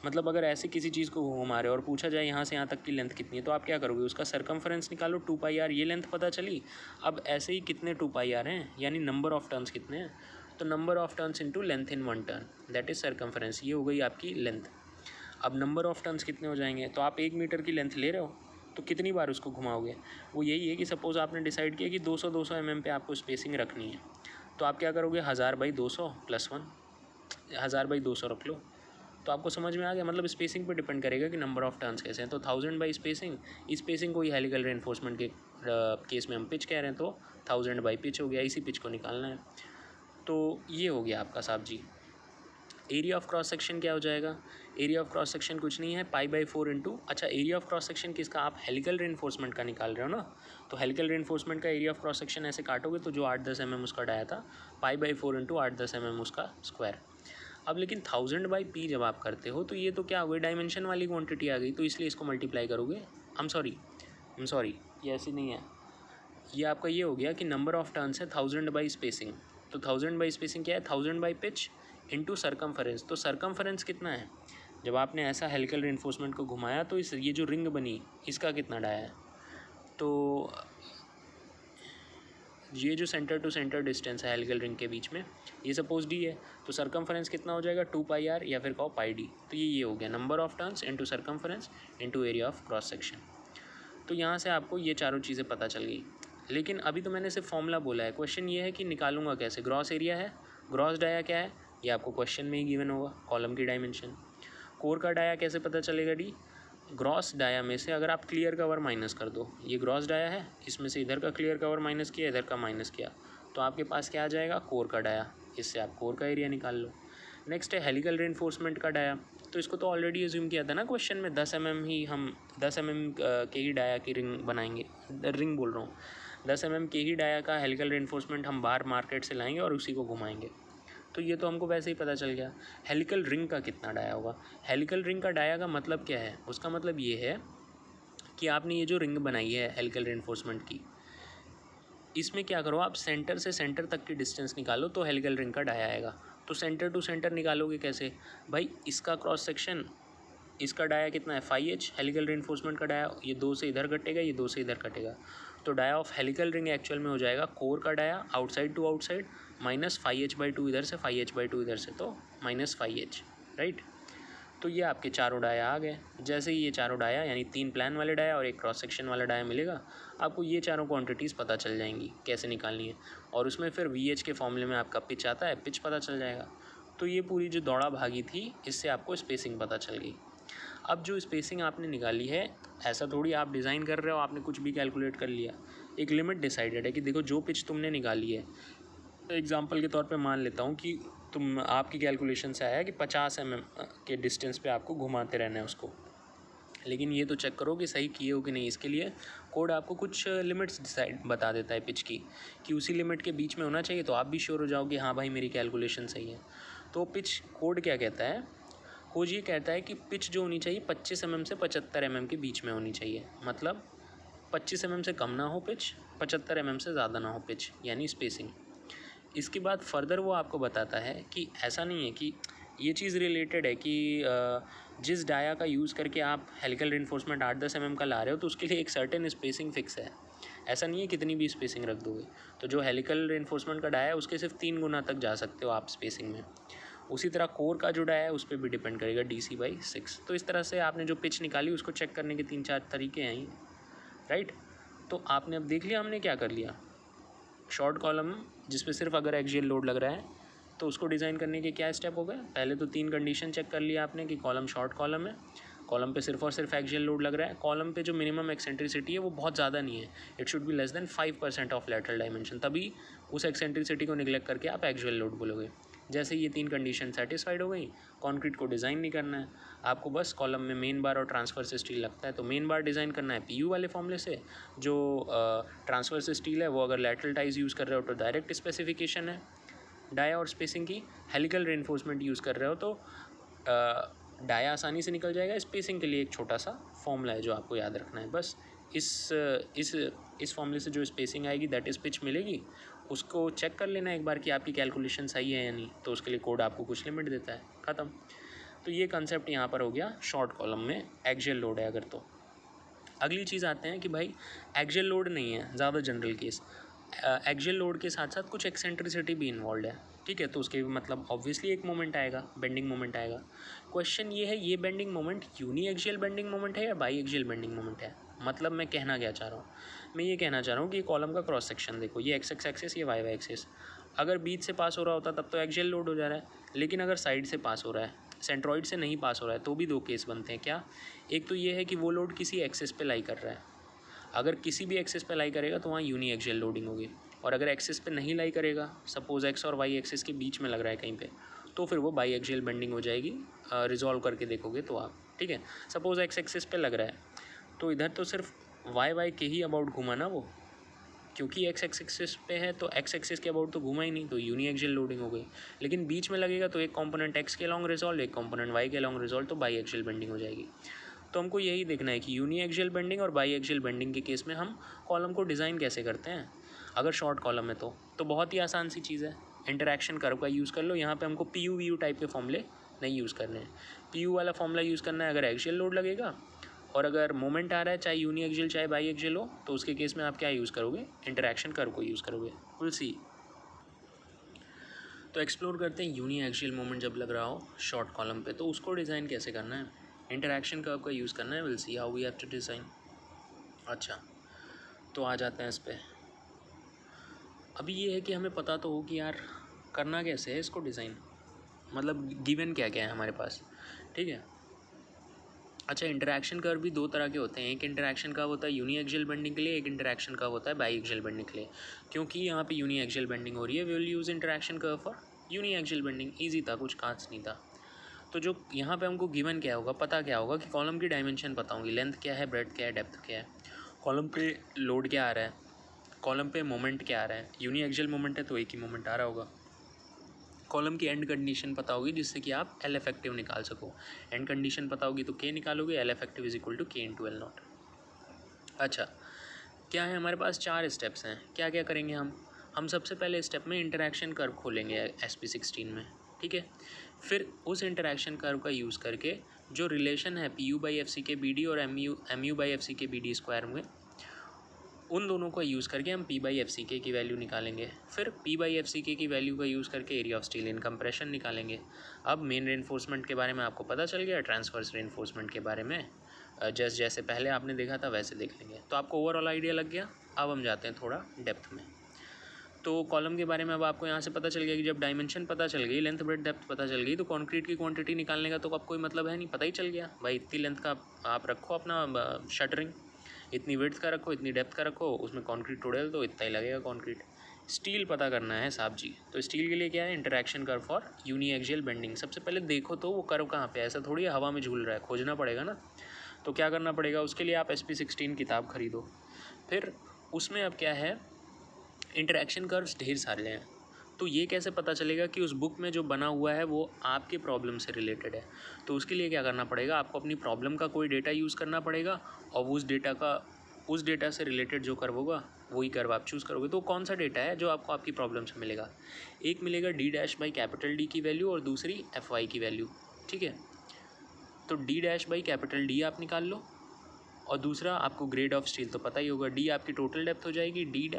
मतलब अगर ऐसे किसी चीज़ को घुमा रहे हो और पूछा जाए यहाँ से यहाँ तक की लेंथ कितनी है, तो आप क्या करोगे, उसका सरकमफरेंस निकालो, 2πr, ये लेंथ पता चली। अब ऐसे ही कितने 2πr हैं, यानी नंबर ऑफ टर्न्स कितने हैं, तो number of turns into length in 1 turn, that is circumference. ये हो गई आपकी लेंथ। अब नंबर ऑफ टर्न्स कितने हो जाएंगे, तो आप 1 मीटर की लेंथ ले रहे हो तो कितनी बार उसको घुमाओगे, वो यही है कि सपोज़ आपने डिसाइड किया कि 200 mm पे आपको स्पेसिंग रखनी है, तो आप क्या करोगे, 1000/200 + 1, 1000/200 रख लो। तो आपको समझ में आ गया, मतलब स्पेसिंग पे डिपेंड करेगा कि नंबर ऑफ टर्न्स कैसे हैं। तो 1000 बाई स्पेसिंग, इस स्पेसिंग को ही हेलिकल रेनफोर्समेंट के केस में हम पिच कह रहे हैं, तो 1000 बाई पिच हो गया, इसी पिच को निकालना है। तो ये हो गया आपका साहब जी। एरिया ऑफ क्रॉस सेक्शन क्या हो जाएगा, एरिया ऑफ क्रॉस सेक्शन कुछ नहीं है, π/4 इंटू, अच्छा एरिया ऑफ क्रॉस सेक्शन किसका, आप हेलिकल रेनफोर्समेंट का निकाल रहे हो ना, तो हेलिकल रेनफोर्समेंट का एरिया ऑफ क्रॉस सेक्शन ऐसे काटोगे तो जो 8-10 mm उसका डाया था, π/4 इंटू 8-10 mm उसका स्क्वायर। अब लेकिन 1000/p जब आप करते हो तो ये तो क्या हो गई, डायमेंशन वाली क्वांटिटी आ गई, तो इसलिए इसको मल्टीप्लाई करोगे। आई एम सॉरी, ये ऐसी नहीं है, ये आपका ये हो गया कि नंबर ऑफ टर्न्स है 1000 बाई स्पेसिंग, तो 1000 बाई स्पेसिंग क्या है, 1000 बाई पिच इंटू सरकमफरेंस। तो सरकमफरेंस कितना है, जब आपने ऐसा हेलिकल रेनफोर्समेंट को घुमाया तो इस ये जो रिंग बनी इसका कितना डाया है, तो ये जो सेंटर टू सेंटर डिस्टेंस है हेलिकल रिंग के बीच में, ये सपोज d है, तो सरकमफरेंस कितना हो जाएगा, 2πr या फिर कहो πd। तो ये हो गया number of turns into circumference into area of cross section. तो यहाँ से आपको ये चारों चीज़ें पता चल गई। लेकिन अभी तो मैंने सिर्फ फॉर्मूला बोला है, क्वेश्चन ये है कि निकालूंगा कैसे। ग्रॉस एरिया है, ग्रॉस डाया क्या है, ये आपको क्वेश्चन में ही गिवन होगा, कॉलम की डायमेंशन। कोर का डाया कैसे पता चलेगा, डी ग्रॉस डाया में से अगर आप क्लियर कवर माइनस कर दो, ये ग्रॉस डाया है, इसमें से इधर का क्लियर कवर माइनस किया, इधर का माइनस किया, तो आपके पास क्या आ जाएगा, कोर का डाया। इससे आप कोर का एरिया निकाल लो। नेक्स्ट है हेलिकल रेनफोर्समेंट का डाया, तो इसको तो ऑलरेडी एज्यूम किया था ना क्वेश्चन में, 10 mm ही, हम 10 mm के ही डाया की रिंग बनाएंगे, रिंग बोल रहा हूँ, 10 mm के ही डाया का हेलिकल रेनफोर्समेंट हम बाहर मार्केट से लाएंगे और उसी को घुमाएंगे। तो ये तो हमको वैसे ही पता चल गया। हेलिकल रिंग का कितना डाया होगा, हेलिकल रिंग का डाया का मतलब क्या है, उसका मतलब ये है कि आपने ये जो रिंग बनाई है हेलिकल रेनफोर्समेंट की, इसमें क्या करो, आप सेंटर से सेंटर तक की डिस्टेंस निकालो तो हेलिकल रिंग का डाया आएगा। तो सेंटर टू सेंटर निकालोगे कैसे भाई, इसका क्रॉस सेक्शन, इसका डाया कितना है 5h, हेलिकल रेनफोर्समेंट का डाया, ये 2 से इधर कटेगा, ये 2 से इधर कटेगा, तो dia of helical ring actual में हो जाएगा कोर का dia outside to outside minus 5h/2 इधर से, 5h/2 इधर से, तो -5h, राइट। तो ये आपके चारों डाया आ गए। जैसे ही ये चारों डाया, यानी 3 प्लान वाले डाया और एक क्रॉस सेक्शन वाला डाया मिलेगा, आपको ये चारों क्वांटिटीज़ पता चल जाएंगी कैसे निकालनी है, और उसमें फिर VH के फॉर्मूले में आपका पिच आता है, पिच पता चल जाएगा। तो ये पूरी जो दौड़ा भागी थी, इससे आपको स्पेसिंग पता चल गई। अब जो स्पेसिंग आपने निकाली है, ऐसा थोड़ी आप डिज़ाइन कर रहे हो आपने कुछ भी कैलकुलेट कर लिया, एक लिमिट डिसाइडेड है कि देखो जो पिच तुमने निकाली है, एग्जांपल के तौर पे मान लेता हूँ कि आपकी कैलकुलेशन से आया कि 50 mm के डिस्टेंस पे आपको घुमाते रहना है उसको, लेकिन ये तो चेक करो कि सही किए हो कि नहीं। इसके लिए कोड आपको कुछ लिमिट्स डिसाइड बता देता है पिच की, कि उसी लिमिट के बीच में होना चाहिए, तो आप भी श्योर हो जाओ कि हाँ भाई मेरी कैलकुलेशन सही है। तो पिच कोड क्या कहता है, कोड ये कहता है कि पिच जो होनी चाहिए 25 mm से 75 mm के बीच में होनी चाहिए। मतलब 25 mm से कम ना हो पिच, 75 mm से ज़्यादा ना हो पिच, यानी स्पेसिंग। इसके बाद फर्दर वो आपको बताता है कि ऐसा नहीं है कि ये चीज़ रिलेटेड है कि जिस डाया का यूज़ करके आप हेलिकल रेनफोर्समेंट 8-10 mm का ला रहे हो तो उसके लिए एक सर्टेन स्पेसिंग फिक्स है। ऐसा नहीं है कितनी भी स्पेसिंग रख दोगे। तो जो हेलिकल रेनफोर्समेंट का डाया है उसके सिर्फ 3 गुना तक जा सकते हो आप स्पेसिंग में। उसी तरह कोर का जो डाया है उस पर भी डिपेंड करेगा, DC/6। तो इस तरह से आपने जो पिच निकाली उसको चेक करने के 3-4 तरीके हैं ही, राइट। तो आपने अब देख लिया हमने क्या कर लिया। शॉर्ट कॉलम जिस पे सिर्फ अगर एक्सियल लोड लग रहा है तो उसको डिज़ाइन करने के क्या स्टेप हो गए। पहले तो 3 कंडीशन चेक कर लिया आपने कि कॉलम शॉर्ट कॉलम है, कॉलम पे सिर्फ और सिर्फ एक्सियल लोड लग रहा है, कॉलम पे जो मिनिमम एक्सेंट्रिसिटी है वो बहुत ज़्यादा नहीं है, it should be less then 5% of lateral dimension, तभी उस एक्सेंट्रिसिटी को निगलेक्ट करके आप एक्सियल लोड बोलोगे। जैसे ये 3 कंडीशन सेटिस्फाइड हो गई, कॉन्क्रीट को डिज़ाइन नहीं करना है आपको, बस कॉलम में मेन बार और ट्रांसवर्स स्टील लगता है तो मेन बार डिज़ाइन करना है PU वाले फॉर्मूले से। जो ट्रांसवर्स स्टील है वो अगर लैटरल टाइज यूज़ कर रहे हो तो डायरेक्ट स्पेसिफिकेशन है डाया और स्पेसिंग की। हेलिकल रेनफोर्समेंट यूज़ कर रहे हो तो डाया आसानी से निकल जाएगा। स्पेसिंग के लिए एक छोटा सा फॉर्मूला है जो आपको याद रखना है, बस इस फॉर्मूले से जो स्पेसिंग आएगी दैट इज़ पिच मिलेगी, उसको चेक कर लेना एक बार कि आपकी कैलकुलेशन सही है या नहीं। तो उसके लिए कोड आपको कुछ लिमिट देता है, ख़त्म। तो ये कंसेप्ट यहाँ पर हो गया शॉर्ट कॉलम में एक्सियल लोड है अगर। तो अगली चीज़ आते हैं कि भाई एक्सियल लोड नहीं है, ज़्यादा जनरल केस। एक्सियल लोड के साथ साथ कुछ एक्सेंट्रिसिटी भी इन्वॉल्व है, ठीक है। तो उसके मतलब ऑब्वियसली एक मोमेंट आएगा, बेंडिंग मोमेंट आएगा। क्वेश्चन ये है ये bending moment uni axial bending moment है या बाई एक्सियल बेंडिंग मोमेंट है। मतलब मैं कहना क्या चाह रहा हूँ, मैं ये कहना चाह रहा हूँ कि कॉलम का क्रॉस सेक्शन देखो, ये एक्स एक्सिस ये वाई एक्सिस, अगर बीच से पास हो रहा होता तब तो एक्सियल लोड हो जा रहा है, लेकिन अगर साइड से पास हो रहा है, सेंट्रॉइड से नहीं पास हो रहा है, तो भी 2 केस बनते हैं। क्या, एक तो ये है कि वो लोड किसी एक्सिस पे लाई कर रहा है, अगर किसी भी एक्सिस पे लाई करेगा तो वहाँ यूनी एक्सियल लोडिंग होगी। और अगर एक्सिस पे नहीं लाई करेगा, सपोज एक्स और वाई एक्सिस के बीच में लग रहा है कहीं पे, तो फिर वो बाई एक्सियल बेंडिंग हो जाएगी। रिजॉल्व करके देखोगे तो आप, ठीक है। सपोज एक्स एक्सिस पे लग रहा है तो इधर तो सिर्फ वाई के ही अबाउट घूमा ना वो, क्योंकि एक्स एक्सिस पे है तो एक्स एक्सिस के अबाउट तो घूमा ही नहीं, तो यूनी एक्सियल लोडिंग हो गई। लेकिन बीच में लगेगा तो एक कंपोनेंट एक्स के अलॉन्ग रिजॉल्व, एक कंपोनेंट वाई के अलॉन्ग रिजॉल्व, तो बाई एक्सियल बेंडिंग हो जाएगी। तो हमको यही देखना है कि यूनी एक्सियल बेंडिंग और बाई एक्सियल बेंडिंग के केस में हम कॉलम को डिज़ाइन कैसे करते हैं। अगर शॉर्ट कॉलम है तो बहुत ही आसान सी चीज़ है, इंटरैक्शन कर्व का यूज़ कर लो। यहाँ पे हमको PU टाइप के फॉर्मूले नहीं यूज़ करने हैं, PU वाला फॉर्मूला यूज़ करना है अगर एक्सियल लोड लगेगा। और अगर मोमेंट आ रहा है चाहे यूनी एक्सियल चाहे बाई एक्सियल हो, तो उसके केस में आप क्या यूज़ करोगे, इंटरैक्शन कर्व को यूज़ करोगे। Will see. तो एक्सप्लोर करते हैं यूनी एक्सियल मोमेंट जब लग रहा हो शॉर्ट कॉलम पे, तो उसको डिज़ाइन कैसे करना है, इंटरैक्शन कर्व का यूज़ करना है। Will see how we have to design. अच्छा, तो आ जाते हैं इस पर। अभी ये है कि हमें पता तो हो कि यार करना कैसे है इसको डिज़ाइन, मतलब गिवन क्या क्या है हमारे पास, ठीक है। अच्छा, इंटरैक्शन कर्व भी 2 तरह के होते हैं, एक इंटरैक्शन कर्व होता है यूनी एक्सियल बेंडिंग के लिए, एक इंटरैक्शन कर्व होता है बाई एक्सियल बेंडिंग के लिए। क्योंकि यहाँ पे यूनी एक्सियल बेंडिंग हो रही है, we will use interaction curve for uni axial bending. Easy था, कुछ खास नहीं था। तो जो यहाँ पे हमको गिवन क्या होगा, पता क्या होगा कि कॉलम की डायमेंशन पता होंगी, लेंथ क्या है, ब्रेड्थ क्या है, डेप्थ क्या है, कॉलम पे लोड क्या आ रहा है, कॉलम पे मोमेंट क्या आ रहा है। यूनी एक्सियल मोमेंट है तो एक ही मोमेंट आ रहा होगा। कॉलम की एंड कंडीशन पता होगी जिससे कि आप L इफेक्टिव निकाल सको। एंड कंडीशन पता होगी तो K निकालोगे, L effective is equal to K into L naught. अच्छा, क्या है हमारे पास 4 स्टेप्स हैं। क्या क्या करेंगे हम सबसे पहले स्टेप में इंटरैक्शन कर्व खोलेंगे SP16 में, ठीक है। फिर उस इंटरैक्शन कर्व का यूज़ करके जो रिलेशन है PU/FC के BD और MU/FC के BD स्क्वायर में, उन दोनों का यूज़ करके हम P/FCK की वैल्यू निकालेंगे। फिर P/FCK की वैल्यू का यूज़ करके area of steel in compression निकालेंगे। अब मेन रेनफोर्समेंट के बारे में आपको पता चल गया, ट्रांसवर्स रेनफोर्समेंट के बारे में जैसे पहले आपने देखा था वैसे देख लेंगे। तो आपको ओवरऑल आइडिया लग गया। अब हम जाते हैं थोड़ा डेप्थ में। तो कॉलम के बारे में अब आपको यहाँ से पता चल गया कि जब डायमेंशन पता चल गई, लेंथ ब्रेड्थ डेप्थ पता चल गई, तो कंक्रीट की क्वांटिटी निकालने का तो अब कोई मतलब है नहीं, पता ही चल गया भाई। इतनी लेंथ का आप रखो अपना शटरिंग, इतनी विड्थ का रखो, इतनी डेप्थ का रखो, उसमें कंक्रीट तोड़े तो इतना ही लगेगा कंक्रीट। स्टील पता करना है साहब जी, तो स्टील के लिए क्या है, interaction curve for uni axial bending. सबसे पहले देखो तो वो कर्व कहाँ पे है, ऐसा थोड़ी हवा में झूल रहा है, खोजना पड़ेगा ना। तो क्या करना पड़ेगा उसके लिए, आप SP16 किताब खरीदो। फिर उसमें अब क्या है, इंटरेक्शन कर्व्स ढेर सारे हैं। तो ये कैसे पता चलेगा कि उस बुक में जो बना हुआ है वो आपके प्रॉब्लम से रिलेटेड है? तो उसके लिए क्या करना पड़ेगा, आपको अपनी प्रॉब्लम का कोई डेटा यूज़ करना पड़ेगा और उस डेटा से रिलेटेड जो कर्व होगा वही कर्व आप चूज़ करोगे। तो कौन सा डेटा है जो आपको आपकी प्रॉब्लम से मिलेगा? एक मिलेगा D' की वैल्यू और दूसरी FY की वैल्यू, ठीक है। तो D' आप निकाल लो और दूसरा आपको ग्रेड ऑफ स्टील तो पता ही होगा, D आपकी टोटल डेप्थ हो जाएगी, D'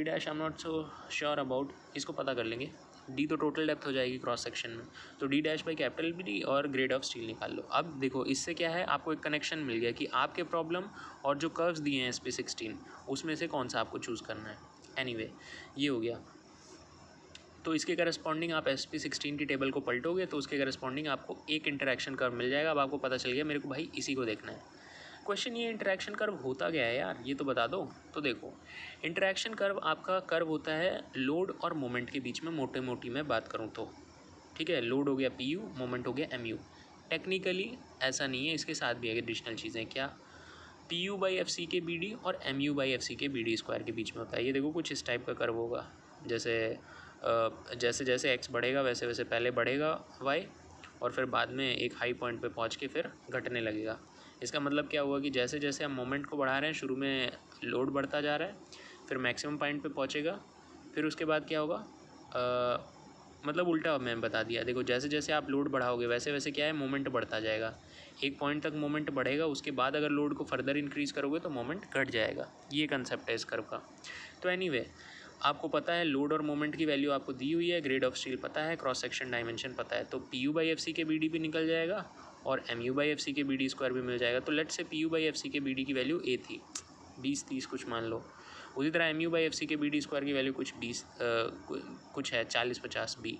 I am not so sure about, इसको पता कर लेंगे। D तो टोटल डेप्थ हो जाएगी क्रॉस सेक्शन में, तो D' और ग्रेड ऑफ स्टील निकाल लो। अब देखो इससे क्या है, आपको एक कनेक्शन मिल गया कि आपके प्रॉब्लम और जो कर्व्स दिए हैं SP16 उसमें से कौन सा आपको चूज़ करना है। एनीवे ये हो गया। तो इसके करस्पॉन्डिंग आप SP16 की टेबल को पलटोगे तो उसके करस्पॉन्डिंग आपको एक इंटरेक्शन कर्व मिल जाएगा। अब आपको पता चल गया मेरे को भाई इसी को देखना है। क्वेश्चन ये इंटरेक्शन कर्व होता क्या है यार, ये तो बता दो। तो देखो इंटरेक्शन कर्व आपका कर्व होता है लोड और मोमेंट के बीच में, मोटी मैं बात करूँ तो, ठीक है। लोड हो गया PU, मोमेंट हो गया MU। टेक्निकली ऐसा नहीं है, इसके साथ भी एडिशनल चीज़ें, क्या PU/FC के BD और MU/FC के BD स्क्वायर के बीच में होता है। ये देखो कुछ इस टाइप का कर्व होगा, जैसे जैसे x बढ़ेगा वैसे वैसे पहले बढ़ेगा y और फिर बाद में एक हाई पॉइंट पे पहुंच के फिर घटने लगेगा। इसका मतलब क्या हुआ कि जैसे जैसे हम मोमेंट को बढ़ा रहे हैं, शुरू में लोड बढ़ता जा रहा है, फिर मैक्सिमम पॉइंट पे पहुंचेगा, फिर उसके बाद क्या होगा, मतलब उल्टा मैं बता दिया। देखो जैसे जैसे आप लोड बढ़ाओगे वैसे वैसे क्या है, मोमेंट बढ़ता जाएगा। एक पॉइंट तक मोमेंट बढ़ेगा, उसके बाद अगर लोड को फर्दर इंक्रीज़ करोगे तो मोमेंट घट जाएगा। ये कंसेप्ट है इस कर्व का। तो एनीवे आपको पता है लोड और मोमेंट की वैल्यू आपको दी हुई है, ग्रेड ऑफ स्टील पता है, क्रॉस सेक्शन डायमेंशन पता है, तो PU/FC के BD भी निकल जाएगा और MU/FC के BD स्क्वायर भी मिल जाएगा। तो लेट्स से PU/FC के BD की वैल्यू A थी, 20-30 कुछ मान लो। उसी तरह MU/FC के BD स्क्वायर की वैल्यू कुछ 20 कुछ है 40-50 B।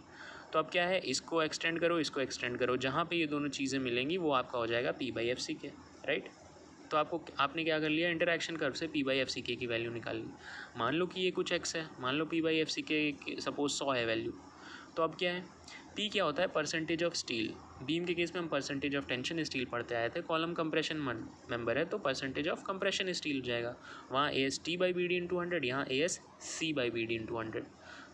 तो अब क्या है, इसको एक्सटेंड करो, इसको एक्सटेंड करो, जहाँ पे ये दोनों चीज़ें मिलेंगी वो आपका हो जाएगा P/FC के, राइट। तो आपने क्या कर लिया, इंटरेक्शन कर्व से P/FC की वैल्यू निकाल ली। मान लो कि ये कुछ x है, मान लो P/FC सपोज 100 है वैल्यू। तो अब क्या है, P क्या होता है, परसेंटेज ऑफ स्टील। बीम के केस में हम परसेंटेज ऑफ टेंशन स्टील पढ़ते आए थे, कॉलम कंप्रेशन मेंबर है तो परसेंटेज ऑफ कंप्रेशन स्टील हो जाएगा। वहाँ AST/BD × 100, यहाँ ASC/BD × 100।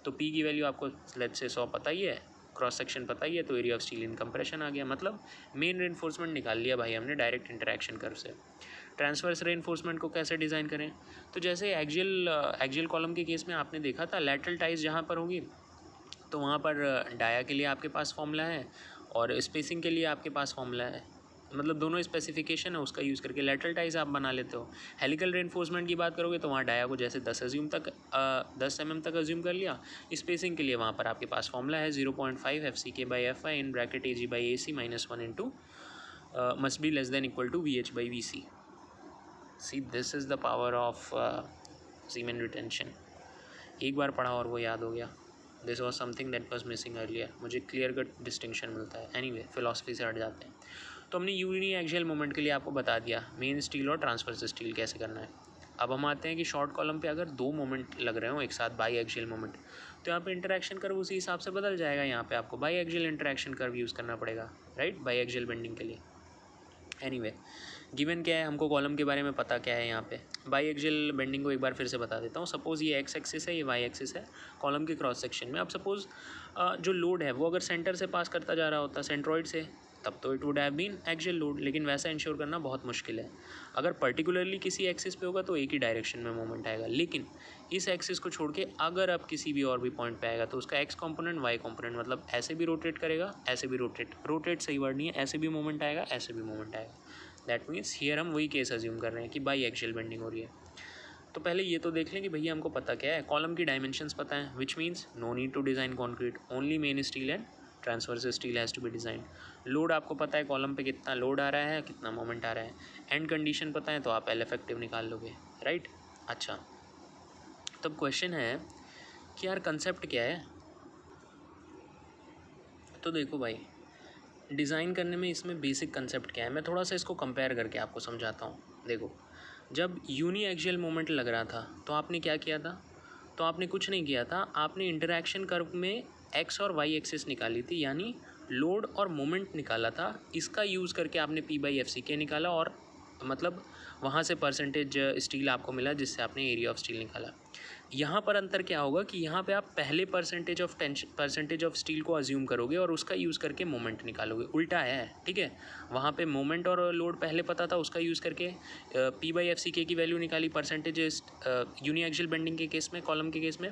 तो P की वैल्यू आपको लेट्स से 100 पता ही है, क्रॉस सेक्शन पता ही है, तो area of steel in compression आ गया। मतलब मेन रेनफोर्समेंट निकाल लिया भाई हमने डायरेक्ट इंटरेक्शन कर्व से। ट्रांसवर्स रेनफोर्समेंट को कैसे डिज़ाइन करें, तो जैसे एक्सियल कॉलम के केस में आपने देखा था, लैटरल टाइज जहाँ पर होगी तो वहाँ पर डाया के लिए आपके पास फॉर्मूला है और स्पेसिंग के लिए आपके पास फॉर्मूला है, मतलब दोनों स्पेसिफिकेशन है, उसका यूज़ करके लैटरल टाइज आप बना लेते हो। हेलिकल रेनफोर्समेंट की बात करोगे तो वहाँ डाया को जैसे 10 mm तक अज्यूम कर लिया। स्पेसिंग के लिए वहाँ पर आपके पास फॉर्मूला है 0.5 FCK/FY in bracket AG/AC -1 into must be less than equal to VH/VC। See this is the power of semen retention. एक बार पढ़ा और वो याद हो गया। This was something that was missing earlier. मुझे क्लियर कट डिस्टिंक्शन मिलता है। एनीवे फिलॉसफी से हट जाते हैं। तो हमने यूनी एक्सियल मोमेंट के लिए आपको बता दिया मेन स्टील और ट्रांसवर्स स्टील कैसे करना है। अब हम आते हैं कि शॉर्ट कॉलम पे अगर दो मोमेंट लग रहे हो एक साथ, बाई एक्सियल मोमेंट, तो यहाँ पे इंटरेक्शन कर्व उसी हिसाब से बदल जाएगा। यहाँ पे आपको by axial interaction curve use करना पड़ेगा, राइट, बाई एक्सियल बेंडिंग के लिए। एनीवे गिवन क्या है, हमको कॉलम के बारे में पता क्या है। यहाँ पे बाई एक्सियल बेंडिंग को एक बार फिर से बता देता हूँ। सपोज़ ये एक्स एक्सिस है, ये वाई एक्सिस है कॉलम के क्रॉस सेक्शन में। अब सपोज़ जो लोड है वो अगर सेंटर से पास करता जा रहा होता, सेंट्रॉइड से, तब तो it would have been axial load, लेकिन वैसा इंश्योर करना बहुत मुश्किल है। अगर पर्टिकुलरली किसी एक्सिस पे होगा तो एक ही डायरेक्शन में मूवमेंट आएगा, लेकिन इस एक्सिस को छोड़ के अगर आप किसी भी और भी पॉइंट पे आएगा तो उसका एक्स कंपोनेंट वाई कंपोनेंट, मतलब ऐसे भी रोटेट करेगा, ऐसे भी रोटेट सही वर्ड नहीं है, ऐसे भी मूवमेंट आएगा, ऐसे भी मूवमेंट आएगा। दैट मीन्स हियर हम वही केस अज्यूम कर रहे हैं कि बाई एक्सियल बेंडिंग हो रही है। तो पहले ये तो देख लें कि भैया हमको पता क्या है, कॉलम की डायमेंशंस पता है, which means no need to design concrete, only main steel and transverse steel has to be design. Load आपको पता है कॉलम पे कितना लोड आ रहा है, कितना मोमेंट आ रहा है, एंड कंडीशन पता है तो आप एल इफेक्टिव निकाल लोगे, राइट। अच्छा, तब क्वेश्चन है कि यार कंसेप्ट क्या है। तो देखो भाई डिज़ाइन करने में इसमें बेसिक कंसेप्ट क्या है, मैं थोड़ा सा इसको कंपेयर करके आपको समझाता हूँ। देखो जब यूनी एक्सियल मोमेंट लग रहा था तो आपने क्या किया था, तो आपने कुछ नहीं किया था, आपने इंटरेक्शन कर्व में एक्स और वाई एक्सिस निकाली थी, यानी लोड और मोमेंट निकाला था, इसका यूज़ करके आपने P/FC निकाला और मतलब वहाँ से परसेंटेज स्टील आपको मिला जिससे आपने एरिया ऑफ स्टील निकाला। यहाँ पर अंतर क्या होगा कि यहाँ पे आप पहले परसेंटेज ऑफ स्टील को अज्यूम करोगे और उसका यूज़ करके मोमेंट निकालोगे, उल्टा है, ठीक है। वहाँ पे मोमेंट और लोड पहले पता था, उसका यूज़ करके P/FC की वैल्यू निकाली परसेंटेज यूनिएक्सियल बेंडिंग के केस में, कॉलम के केस में।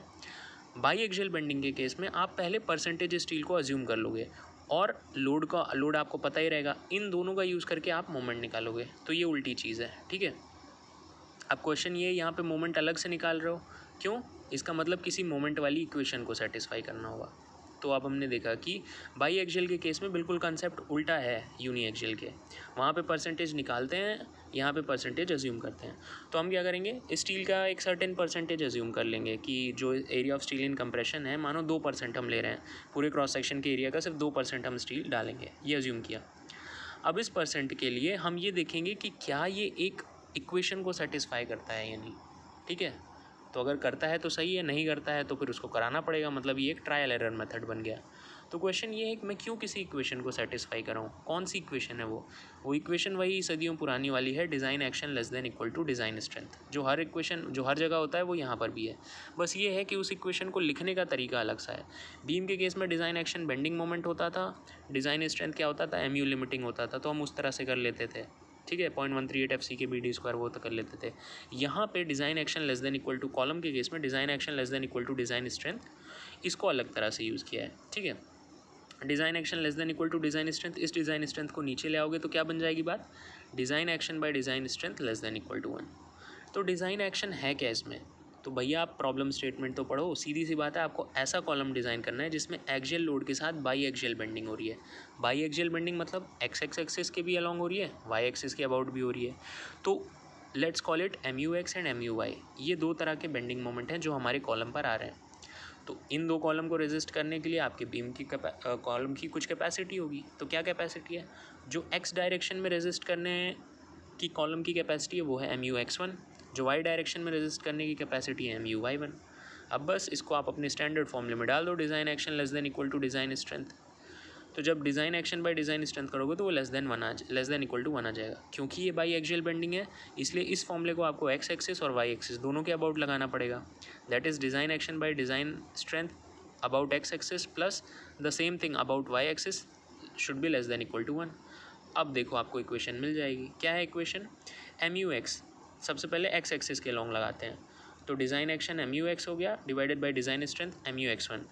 बाई एक्सियल बेंडिंग के केस में आप पहले परसेंटेज स्टील को अज्यूम कर लोगे और लोड आपको पता ही रहेगा, इन दोनों का यूज़ करके आप मोमेंट निकालोगे, तो ये उल्टी चीज़ है, ठीक है। अब क्वेश्चन ये यहाँ पे मोमेंट अलग से निकाल रहे हो, क्यों? इसका मतलब किसी मोमेंट वाली इक्वेशन को सेटिस्फाई करना होगा। तो अब हमने देखा कि बाई एक्सियल के केस में बिल्कुल कंसेप्ट उल्टा है यूनी एक्सियल के, वहाँ पे परसेंटेज निकालते हैं, यहाँ पे परसेंटेज अज्यूम करते हैं। तो हम क्या करेंगे, स्टील का एक सर्टेन परसेंटेज अज्यूम कर लेंगे कि जो area of steel in compression है, मानो 2% हम ले रहे हैं, पूरे क्रॉस सेक्शन के एरिया का सिर्फ 2% हम स्टील डालेंगे, ये अज्यूम किया। अब इस परसेंट के लिए हम ये देखेंगे कि क्या ये एक इक्वेशन को सेटिस्फाई करता है या नहीं, ठीक है। तो अगर करता है तो सही है, नहीं करता है तो फिर उसको कराना पड़ेगा, मतलब ये एक ट्रायल एरर मेथड बन गया। तो क्वेश्चन ये है कि मैं क्यों किसी इक्वेशन को सेटिस्फाई कर रहा हूँ, कौन सी इक्वेशन है वो इक्वेशन वही सदियों पुरानी वाली है, design action less than equal to design strength. जो हर जगह होता है वो यहाँ पर भी है, बस ये है कि उस इक्वेशन को लिखने का तरीका अलग सा है। बीम के केस में डिज़ाइन एक्शन बेंडिंग मोमेंट होता था, डिज़ाइन स्ट्रेंथ क्या होता था, MU लिमिटिंग होता था, तो हम उस तरह से कर लेते थे, ठीक है। 0.138 FC के BD² वो तो कर लेते थे। यहाँ पे design action less than equal to column के केस में design action less than equal to design strength, इसको अलग तरह से यूज़ किया है, ठीक है। Design action less than equal to design strength, इस डिज़ाइन स्ट्रेंथ को नीचे ले आओगे तो क्या बन जाएगी बात, design action by design strength less than equal to 1। तो डिज़ाइन एक्शन है क्या इसमें, तो भैया आप प्रॉब्लम स्टेटमेंट तो पढ़ो, सीधी सी बात है, आपको ऐसा कॉलम डिज़ाइन करना है जिसमें एक्सियल लोड के साथ बाई एक्सियल बेंडिंग हो रही है। बाई एक्सियल बेंडिंग मतलब एक्स एक्सिस के भी अलॉन्ग हो रही है, वाई एक्सिस के अबाउट भी हो रही है। तो let's call it MUX and MUY, ये दो तरह के बेंडिंग मोमेंट हैं जो हमारे कॉलम पर आ रहे हैं। तो इन दो कॉलम को रेजिस्ट करने के लिए आपके बीम की कॉलम की कुछ कैपेसिटी होगी। तो क्या कैपेसिटी है, जो एक्स डायरेक्शन में रेजिस्ट करने की कॉलम की कैपेसिटी है वो है MUX1, जो वाई डायरेक्शन में रेजिस्ट करने की कैपेसिटी है MUY1। अब बस इसको आप अपने स्टैंडर्ड फॉर्मूले में डाल दो, design action less than equal to design strength. तो जब design action by design strength करोगे तो वो लेस देन इक्वल टू 1 आ जाएगा। क्योंकि ये बाई एक्सियल बेंडिंग है, इसलिए इस फॉर्मूले को आपको एक्स एक्सिस और वाई एक्सिस दोनों के अबाउट लगाना पड़ेगा। That is design action by design strength about X axis plus the same thing about Y axis should be less than equal to 1। अब देखो आपको इक्वेशन मिल जाएगी। क्या है इक्वेशन, MUX, सबसे पहले एक्स एक्सिस के लॉन्ग लगाते हैं, तो डिज़ाइन एक्शन MUX हो गया divided by design strength MUX1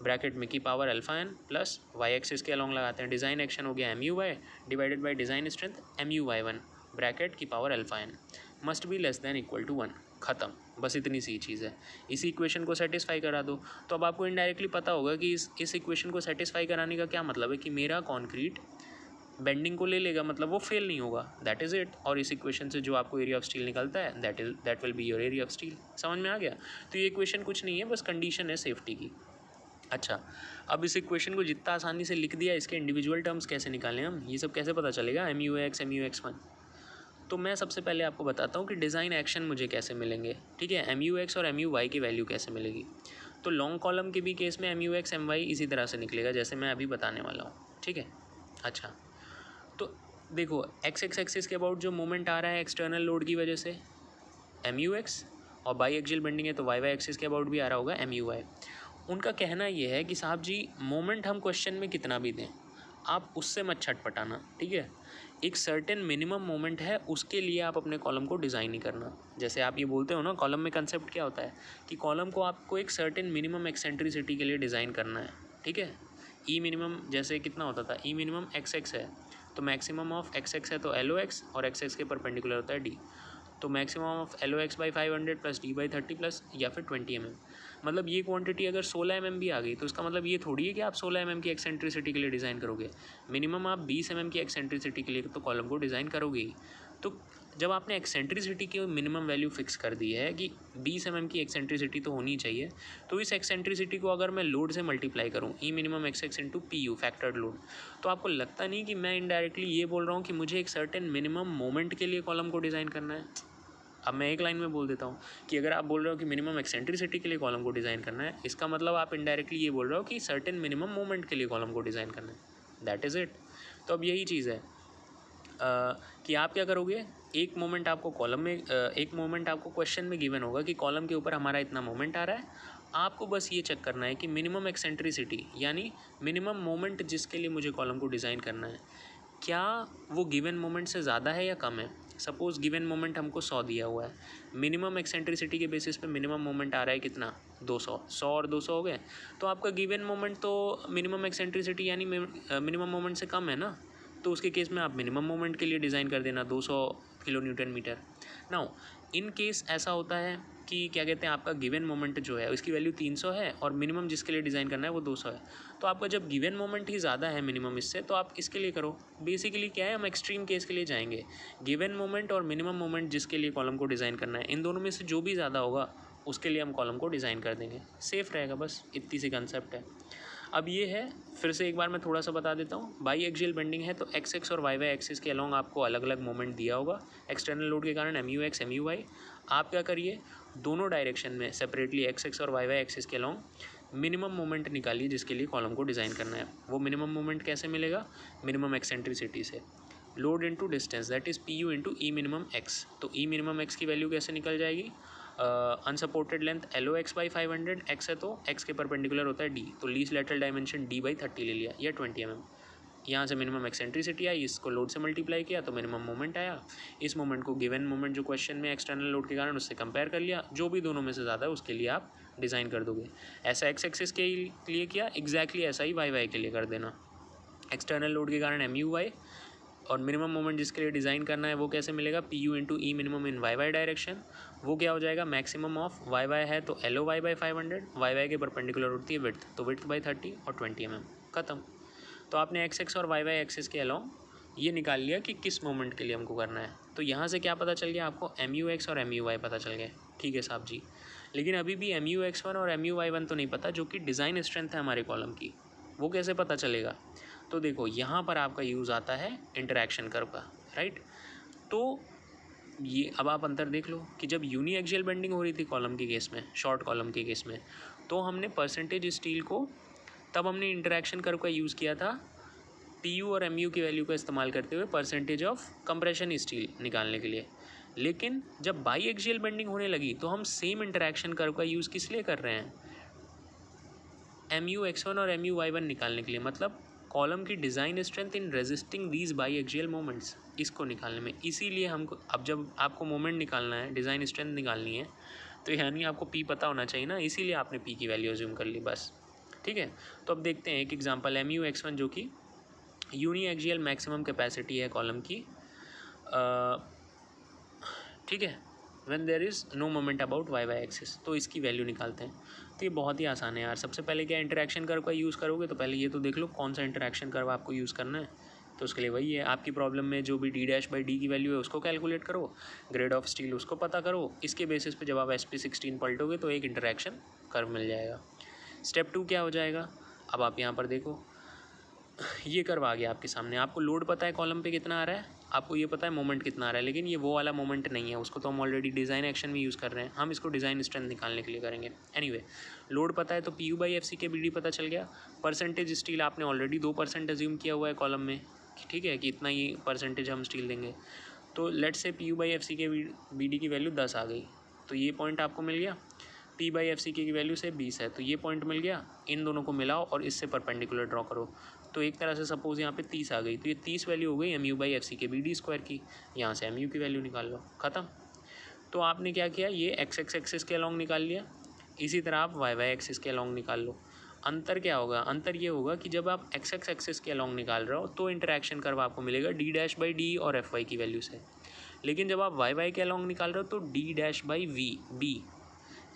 bracket में की power alpha N plus Y axis के अलॉन्ग लगाते हैं, डिज़ाइन एक्शन हो गया MUY divided by design strength MUY1 bracket की power alpha N must be less than equal to 1। ख़त्म, बस इतनी सी चीज़ है। इसी इक्वेशन को सेटिस्फाई करा दो, तो अब आपको इनडायरेक्टली पता होगा कि इस इक्वेशन को सेटिस्फाई कराने का क्या मतलब है, कि मेरा कॉन्क्रीट बेंडिंग को ले लेगा, मतलब वो फेल नहीं होगा, दैट इज़ इट। और इस इक्वेशन से जो आपको एरिया ऑफ स्टील निकलता है that will be your area of steel. समझ में आ गया। तो ये इक्वेशन कुछ नहीं है, बस कंडीशन है सेफ्टी की। अच्छा, अब इस इक्वेशन को जितना आसानी से लिख दिया, इसके इंडिविजुअल टर्म्स कैसे निकालें हम, ये सब कैसे पता चलेगा, MUX MUX1। तो मैं सबसे पहले आपको बताता हूँ कि डिज़ाइन एक्शन मुझे कैसे मिलेंगे, ठीक है, MUX और MUY की वैल्यू कैसे मिलेगी। तो लॉन्ग कॉलम के भी केस में MUX MY इसी तरह से निकलेगा जैसे मैं अभी बताने वाला हूँ, ठीक है। अच्छा, तो देखो एक्स एक्सिस के अबाउट जो मोमेंट आ रहा है एक्सटर्नल लोड की वजह से MUX, और बाई एक्सियल बेंडिंग है तो वाई एक्सिस के अबाउट भी आ रहा होगा MUY। उनका कहना ये है कि साहब जी मोमेंट हम क्वेश्चन में कितना भी दें, आप उससे मत छटपटाना, ठीक है। एक सर्टेन मिनिमम मोमेंट है, उसके लिए आप अपने कॉलम को डिज़ाइन ही करना। जैसे आप ये बोलते हो ना, कॉलम में कंसेप्ट क्या होता है कि कॉलम को आपको एक सर्टेन मिनिमम एक्सेंट्रिसिटी के लिए डिज़ाइन करना है, ठीक है। ई मिनिमम जैसे कितना होता था, ई मिनिमम XX है, तो मैक्सिमम ऑफ XX है तो LOX, और XX के परपेंडिकुलर होता है D, तो maximum of LOX by 500 plus D by 30 plus या फिर 20 mm। मतलब ये क्वांटिटी अगर 16 mm भी आ गई तो इसका मतलब ये थोड़ी है कि आप 16 mm की एक्सेंट्रिसिटी के लिए डिज़ाइन करोगे, मिनिमम आप 20 mm की एक्सेंट्रिसिटी के लिए तो कॉलम को डिज़ाइन करोगे ही। तो जब आपने एक्सेंट्रिसिटी की मिनिमम वैल्यू फिक्स कर दी है कि 20 mm की एक्सेंट्रिसिटी तो होनी चाहिए, तो इस एक्सेंट्रिसिटी को अगर मैं लोड से मल्टीप्लाई करूँ, ई minimum XX into PU factored load, तो आपको लगता नहीं कि मैं इनडायरेक्टली ये बोल रहा हूँ कि मुझे एक सर्टेन मिनिमम मोमेंट के लिए कॉलम को डिज़ाइन करना है। अब मैं एक लाइन में बोल देता हूँ कि अगर आप बोल रहे हो कि मिनिमम एक्सेंट्रिसिटी के लिए कॉलम को डिज़ाइन करना है, इसका मतलब आप इनडायरेक्टली ये बोल रहे हो कि सर्टेन मिनिमम मोमेंट के लिए कॉलम को डिज़ाइन करना है। That is it. तो अब यही चीज़ है कि आप क्या करोगे, एक मोमेंट आपको कॉलम में एक मोमेंट आपको क्वेश्चन में गिवन होगा कि कॉलम के ऊपर हमारा इतना मोमेंट आ रहा है, आपको बस ये चेक करना है कि मिनिमम एक्सेंट्रिसिटी यानी मिनिमम मोमेंट जिसके लिए मुझे कॉलम को डिज़ाइन करना है, क्या वो गिवन मोमेंट से ज़्यादा है या कम है। सपोज़ गिवन मोमेंट हमको 100 दिया हुआ है, मिनिमम एक्सेंट्रिसिटी के बेसिस पे मिनिमम मोमेंट आ रहा है कितना, 200। 100 और 200 हो गए, तो आपका गिवन मोमेंट तो मिनिमम एक्सेंट्रिसिटी यानी मिनिमम मोमेंट से कम है ना, तो उसके केस में आप मिनिमम मोमेंट के लिए डिज़ाइन कर देना 200 kilo newton metre. Now in case ऐसा होता है कि क्या कहते हैं, आपका गिवन मोमेंट जो है उसकी वैल्यू 300 है और मिनिमम जिसके लिए डिज़ाइन करना है वो 200 है। तो आपका जब गिवन मोमेंट ही ज़्यादा है मिनिमम इससे, तो आप इसके लिए करो। बेसिकली क्या है, हम एक्सट्रीम केस के लिए जाएंगे। गिवन मोमेंट और मिनिमम मोमेंट जिसके लिए कॉलम को डिज़ाइन करना है, इन दोनों में से जो भी ज़्यादा होगा उसके लिए हम कॉलम को डिज़ाइन कर देंगे, सेफ़ रहेगा। बस इतनी सी कंसेप्ट है। अब ये है, फिर से एक बार मैं थोड़ा सा बता देता हूँ। बाई एक्सियल बेंडिंग है तो एक्स एक्स और वाई वाई एक्सिस के अलोंग आपको अलग अलग मोमेंट दिया होगा एक्सटर्नल लोड के कारण, M U X M U Y. आप क्या करिए, दोनों डायरेक्शन में सेपरेटली एक्स एक्स और वाई वाई एक्सिस के अलोंग मिनिमम मोमेंट निकालिए जिसके लिए कॉलम को डिज़ाइन करना है। वो मिनिमम मोमेंट कैसे मिलेगा, मिनिमम एक्सेंट्रिसिटी से। Load into distance that is P U into E minimum X. तो ई मिनिमम एक्स की वैल्यू कैसे निकल जाएगी, unsupported length L O X by 500, X है तो एक्स के परपेंडिकुलर होता है डी, तो least lateral dimension D by 30 ले लिया या 20 mm। यहाँ से मिनिमम एक्सेंट्रिसिटी आई, इसको लोड से मल्टीप्लाई किया तो मिनिमम मोमेंट आया। इस मोमेंट को गिवन मोमेंट जो क्वेश्चन में एक्सटर्नल लोड के कारण उससे कंपेयर कर लिया, जो भी दोनों में से ज़्यादा है उसके लिए आप डिज़ाइन कर दोगे। ऐसा एक्स एक्सिस के लिए किया, एग्जैक्टली ऐसा ही वाई वाई के लिए कर देना। एक्सटर्नल लोड के कारण एम यू वाई और मिनिमम मोमेंट जिसके लिए डिज़ाइन करना है वो कैसे मिलेगा, P U into E minimum in Y Y direction. वो क्या हो जाएगा, मैक्सिमम ऑफ वाई वाई है तो L O Y by 500, Y Y के परपेंडिकुलर होती है विड्थ, तो विड्थ बाई 30 और 20 mm, ख़त्म। तो आपने एक्स एक्स और वाई वाई एक्सिस के अलोंग ये निकाल लिया कि किस मोमेंट के लिए हमको करना है। तो यहाँ से क्या पता चल गया आपको, एम यू एक्स और एम यू वाई पता चल गए। ठीक है साहब जी, लेकिन अभी भी एम यू एक्स वन और एम यू वाई वन तो नहीं पता, जो कि डिज़ाइन स्ट्रेंथ है हमारे कॉलम की। वो कैसे पता चलेगा, तो देखो यहाँ पर आपका यूज़ आता है इंटरैक्शन कर्व का, राइट। तो ये अब आप अंतर देख लो कि जब यूनी एक्सियल बेंडिंग हो रही थी कॉलम के केस में, शॉर्ट कॉलम के केस में, तो हमने परसेंटेज स्टील को, तब हमने इंटरैक्शन कर्व का यूज़ किया था पी यू और एम यू की वैल्यू का इस्तेमाल करते हुए परसेंटेज ऑफ कंप्रेशन स्टील निकालने के लिए। लेकिन जब बाई एक्सियल बेंडिंग होने लगी तो हम सेम इंटरैक्शन कर्व का यूज़ किस लिए कर रहे हैं, एम यू एक्स वन और एम यू वाई वन निकालने के लिए, मतलब कॉलम की design strength in resisting these by axial moments, इसको निकालने में। इसीलिए हमको, अब जब आपको मोमेंट निकालना है, डिज़ाइन स्ट्रेंथ निकालनी है, तो यानी आपको पी पता होना चाहिए ना, इसीलिए आपने पी की वैल्यू अज्यूम कर ली बस। ठीक है, तो अब देखते हैं एक example, M U X one जो कि यूनी एक्सियल मैक्सिमम कैपेसिटी है कॉलम की, ठीक है, when there is no moment about Y Y axis. तो इसकी वैल्यू निकालते हैं। तो ये बहुत ही आसान है यार। सबसे पहले क्या, इंटरैक्शन कर्व का यूज़ करोगे, तो पहले ये तो देख लो कौन सा इंटरैक्शन कर्व आपको यूज़ करना है। तो उसके लिए वही है, आपकी प्रॉब्लम में जो भी डी डैश बाई डी की वैल्यू है उसको कैलकुलेट करो, ग्रेड ऑफ स्टील उसको पता करो, इसके बेसिस पे जब आप SP16 पलटोगे तो एक इंटरैक्शन कर्व मिल जाएगा। स्टेप 2 क्या हो जाएगा, अब आप यहाँ पर देखो, ये कर्व आ गया आपके सामने। आपको लोड पता है कॉलम पे कितना आ रहा है, आपको ये पता है मोमेंट कितना आ रहा है, लेकिन ये वो वाला मोमेंट नहीं है, उसको तो हम ऑलरेडी डिज़ाइन एक्शन में यूज़ कर रहे हैं, हम इसको डिज़ाइन स्ट्रेंथ निकालने के लिए करेंगे। एनीवे, लोड पता है तो P U by F C के बी डी पता चल गया। परसेंटेज स्टील आपने ऑलरेडी 2% अज्यूम किया हुआ है कॉलम में, ठीक है, कि इतना ही परसेंटेज हम स्टील देंगे। तो let's say P U by F C के बी डी की वैल्यू 10 आ गई, तो ये पॉइंट आपको मिल गया। पी बाई एफ सी की वैल्यू से 20 है, तो ये पॉइंट मिल गया। इन दोनों को मिलाओ और इससे परपेंडिकुलर ड्रॉ करो, तो एक तरह से सपोज यहाँ पे 30 आ गई, तो ये 30 वैल्यू हो गई M U by F C के बी डी स्क्वायर की। यहाँ से एम यू की वैल्यू निकाल लो, ख़त्म। तो आपने क्या किया, ये एक्स एक्स एक्सिस के अलॉन्ग निकाल लिया, इसी तरह आप वाई वाई एक्सिस के अलॉन्ग निकाल लो। अंतर क्या होगा, अंतर ये होगा कि जब आप एक्स एक्स एक्सिस के अलॉन्ग निकाल रहे हो तो इंटरैक्शन कर्व आपको मिलेगा डी डैश बाई डी और एफ वाई की वैल्यू से, लेकिन जब आप वाई वाई के अलॉन्ग निकाल रहे हो तो D dash by V B,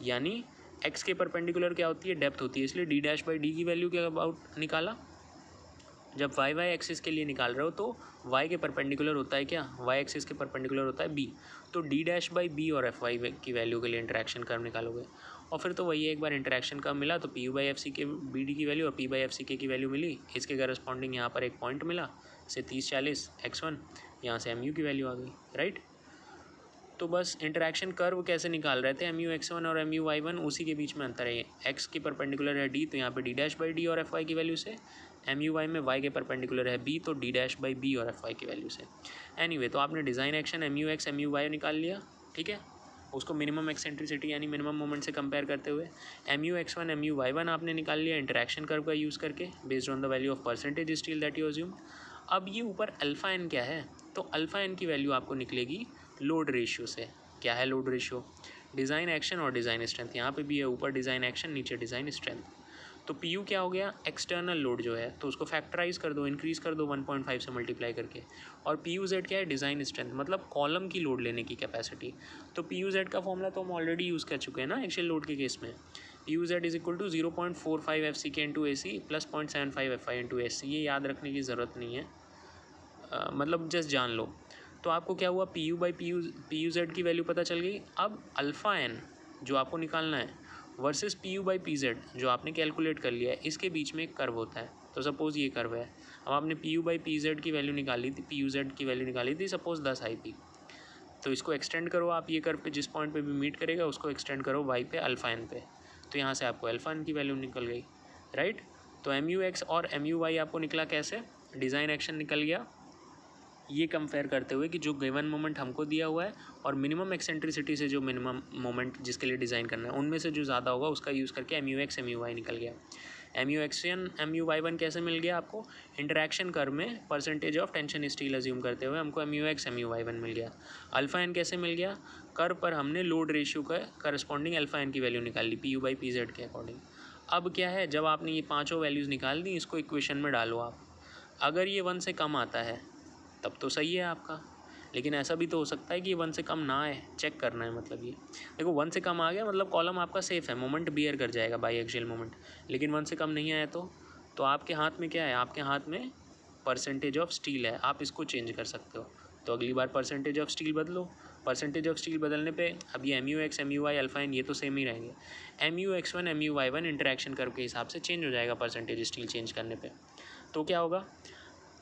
यानी एक्स के परपेंडिकुलर क्या होती है, डेप्थ होती है, इसलिए डी डैश बाई डी की वैल्यू के अबाउट निकाला। जब वाई वाई एक्सिस के लिए निकाल रहे हो तो वाई के परपेंडिकुलर होता है क्या, वाई एक्सिस के परपेंडिकुलर होता है बी, तो डी डैश बाई बी और एफ वाई की वैल्यू के लिए इंटरैक्शन कर्व निकालोगे। और फिर तो वही एक बार इंटरैक्शन कर्व मिला तो P U by F C के बी डी की वैल्यू और P by F C K की वैल्यू मिली, इसके करस्पॉन्डिंग यहाँ पर एक पॉइंट मिला से 30 40 x1, यहाँ से एम यू की वैल्यू आ गई, राइट। तो बस इंटरेक्शन कर्व कैसे निकाल रहे थे, mu(x1) और mu(y1), उसी के बीच में अंतर है। x की परपेंडिकुलर है d, तो यहाँ पे d'/d और fy की वैल्यू से, mu(y) में y के परपेंडिकुलर है b, तो d'/b और fy की वैल्यू से। एनीवे तो आपने डिज़ाइन एक्शन mu(x) mu(y) निकाल लिया, ठीक है, उसको मिनिमम एक्सेंट्रिसिटी यानी मिनिमम मोमेंट से कंपेयर करते हुए। mu(x1) mu(y1) आपने निकाल लिया इंटरेक्शन कर्व का यूज़ करके, based on the value of percentage steel that you assume. अब ये ऊपर अल्फा एन क्या है, तो अल्फा एन की वैल्यू आपको निकलेगी लोड रेशियो से। क्या है लोड रेशियो, डिज़ाइन एक्शन और डिज़ाइन स्ट्रेंथ। यहाँ पे भी है, ऊपर डिज़ाइन एक्शन नीचे डिज़ाइन स्ट्रेंथ। तो पी यू क्या हो गया, एक्सटर्नल लोड जो है, तो उसको फैक्टराइज कर दो, इंक्रीज़ कर दो 1.5 से मल्टीप्लाई करके। और पी यू जेड क्या है, डिज़ाइन स्ट्रेंथ, मतलब कॉलम की लोड लेने की कैपेसिटी। तो पी यू जेड का फॉर्मूला तो हम ऑलरेडी यूज़ कर चुके हैं ना एक्शियल लोड के केस में। P U Z is equal to 0.45 F C के into A C plus 0.75 F I into S C. ये याद रखने की ज़रूरत नहीं है, मतलब जस्ट जान लो। तो आपको क्या हुआ, पी यू जेड की वैल्यू पता चल गई। अब अल्फ़ा एन जो आपको निकालना है versus P U by P Z जो आपने कैलकुलेट कर लिया है, इसके बीच में एक कर्व होता है। तो सपोज़ ये कर्व है, अब आपने P U by P Z की वैल्यू निकाली थी, पी यू जेड की वैल्यू निकाली थी सपोज़ 10 आई पी। तो इसको एक्सटेंड करो आप, ये कर्व पे जिस पॉइंट पे भी मीट करेगा उसको एक्सटेंड करो वाई पे अल्फ़ा एन पे, तो यहाँ से आपको अल्फ़ा एन की वैल्यू निकल गई, राइट। तो एम यू एक्स और एम यू वाई आपको निकला कैसे, डिज़ाइन एक्शन निकल गया, ये कंपेयर करते हुए कि जो गिवन मोमेंट हमको दिया हुआ है और मिनिमम एक्सेंट्रिसिटी से जो मिनिमम मोमेंट जिसके लिए डिज़ाइन करना है उनमें से जो ज़्यादा होगा उसका यूज़ करके M U X M U Y निकल गया। M U X one M U Y one कैसे मिल गया आपको, इंटरेक्शन कर्व में percentage of tension steel assume करते हुए हमको M U X M U Y one मिल गया। अल्फ़ा एन कैसे मिल गया, कर्व पर हमने लोड रेशियो का करस्पॉन्डिंग अल्फ़ा एन की वैल्यू निकाल ली P U by P Z के अकॉर्डिंग। अब क्या है, जब आपने ये पाँचों वैल्यूज़ निकाल दी, इसको इक्वेशन में डालो आप। अगर ये 1 से कम आता है तब तो सही है आपका, लेकिन ऐसा भी तो हो सकता है कि 1 से कम ना आए, चेक करना है। मतलब ये देखो 1 से कम आ गया मतलब कॉलम आपका सेफ़ है, मोमेंट बियर कर जाएगा बाई एक्सियल मोमेंट। लेकिन 1 से कम नहीं आया तो आपके हाथ में क्या है, आपके हाथ में परसेंटेज ऑफ स्टील है, आप इसको चेंज कर सकते हो। तो अगली बार परसेंटेज ऑफ स्टील बदलो, परसेंटेज ऑफ स्टील बदलने पे अब ये M U X M U Y alpha N ये तो सेम ही रहेंगे। M U X one M U Y one interaction curve के हिसाब से चेंज हो जाएगा परसेंटेज स्टील चेंज करने पे। तो क्या होगा,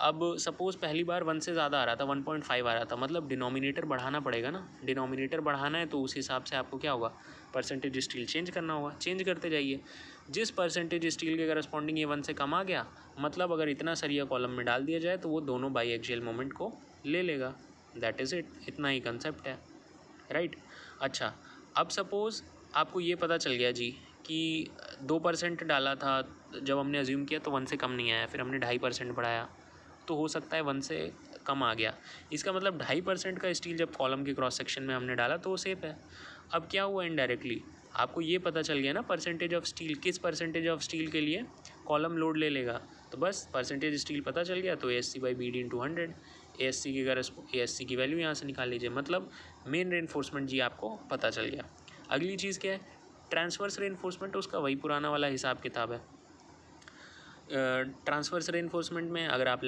अब सपोज़ पहली बार 1 से ज़्यादा आ रहा था, 1.5 आ रहा था, मतलब डिनोमिनेटर बढ़ाना पड़ेगा ना। डिनोमिनेटर बढ़ाना है तो उस हिसाब से आपको क्या होगा, परसेंटेज स्टील चेंज करना होगा, चेंज करते जाइए। जिस परसेंटेज स्टील के करस्पॉन्डिंग ये 1 से कम आ गया, मतलब अगर इतना सरिया कॉलम में डाल दिया जाए तो वो दोनों बाई एक्सियल मोमेंट को ले लेगा। दैट इज़ इट, इतना ही कंसेप्ट है, राइट। अच्छा, अब सपोज़ आपको ये पता चल गया जी कि 2% डाला था जब हमने अज्यूम किया तो 1 से कम नहीं आया, फिर हमने 2.5% बढ़ाया तो हो सकता है 1 से कम आ गया। इसका मतलब 2.5% का स्टील जब कॉलम के क्रॉस सेक्शन में हमने डाला तो वो सेफ है। अब क्या हुआ, इनडायरेक्टली आपको ये पता चल गया ना परसेंटेज ऑफ स्टील, किस परसेंटेज ऑफ स्टील के लिए कॉलम लोड ले लेगा। तो बस परसेंटेज स्टील पता चल गया, तो A S C by B D into 100, A S C की वैल्यू यहाँ से निकाल लीजिए। मतलब मेन रेनफोर्समेंट जी आपको पता चल गया। अगली चीज़ क्या है, ट्रांसवर्स रेनफोर्समेंट, उसका वही पुराना वाला हिसाब किताब है। ट्रांसवर्स रेनफोर्समेंट में अगर आप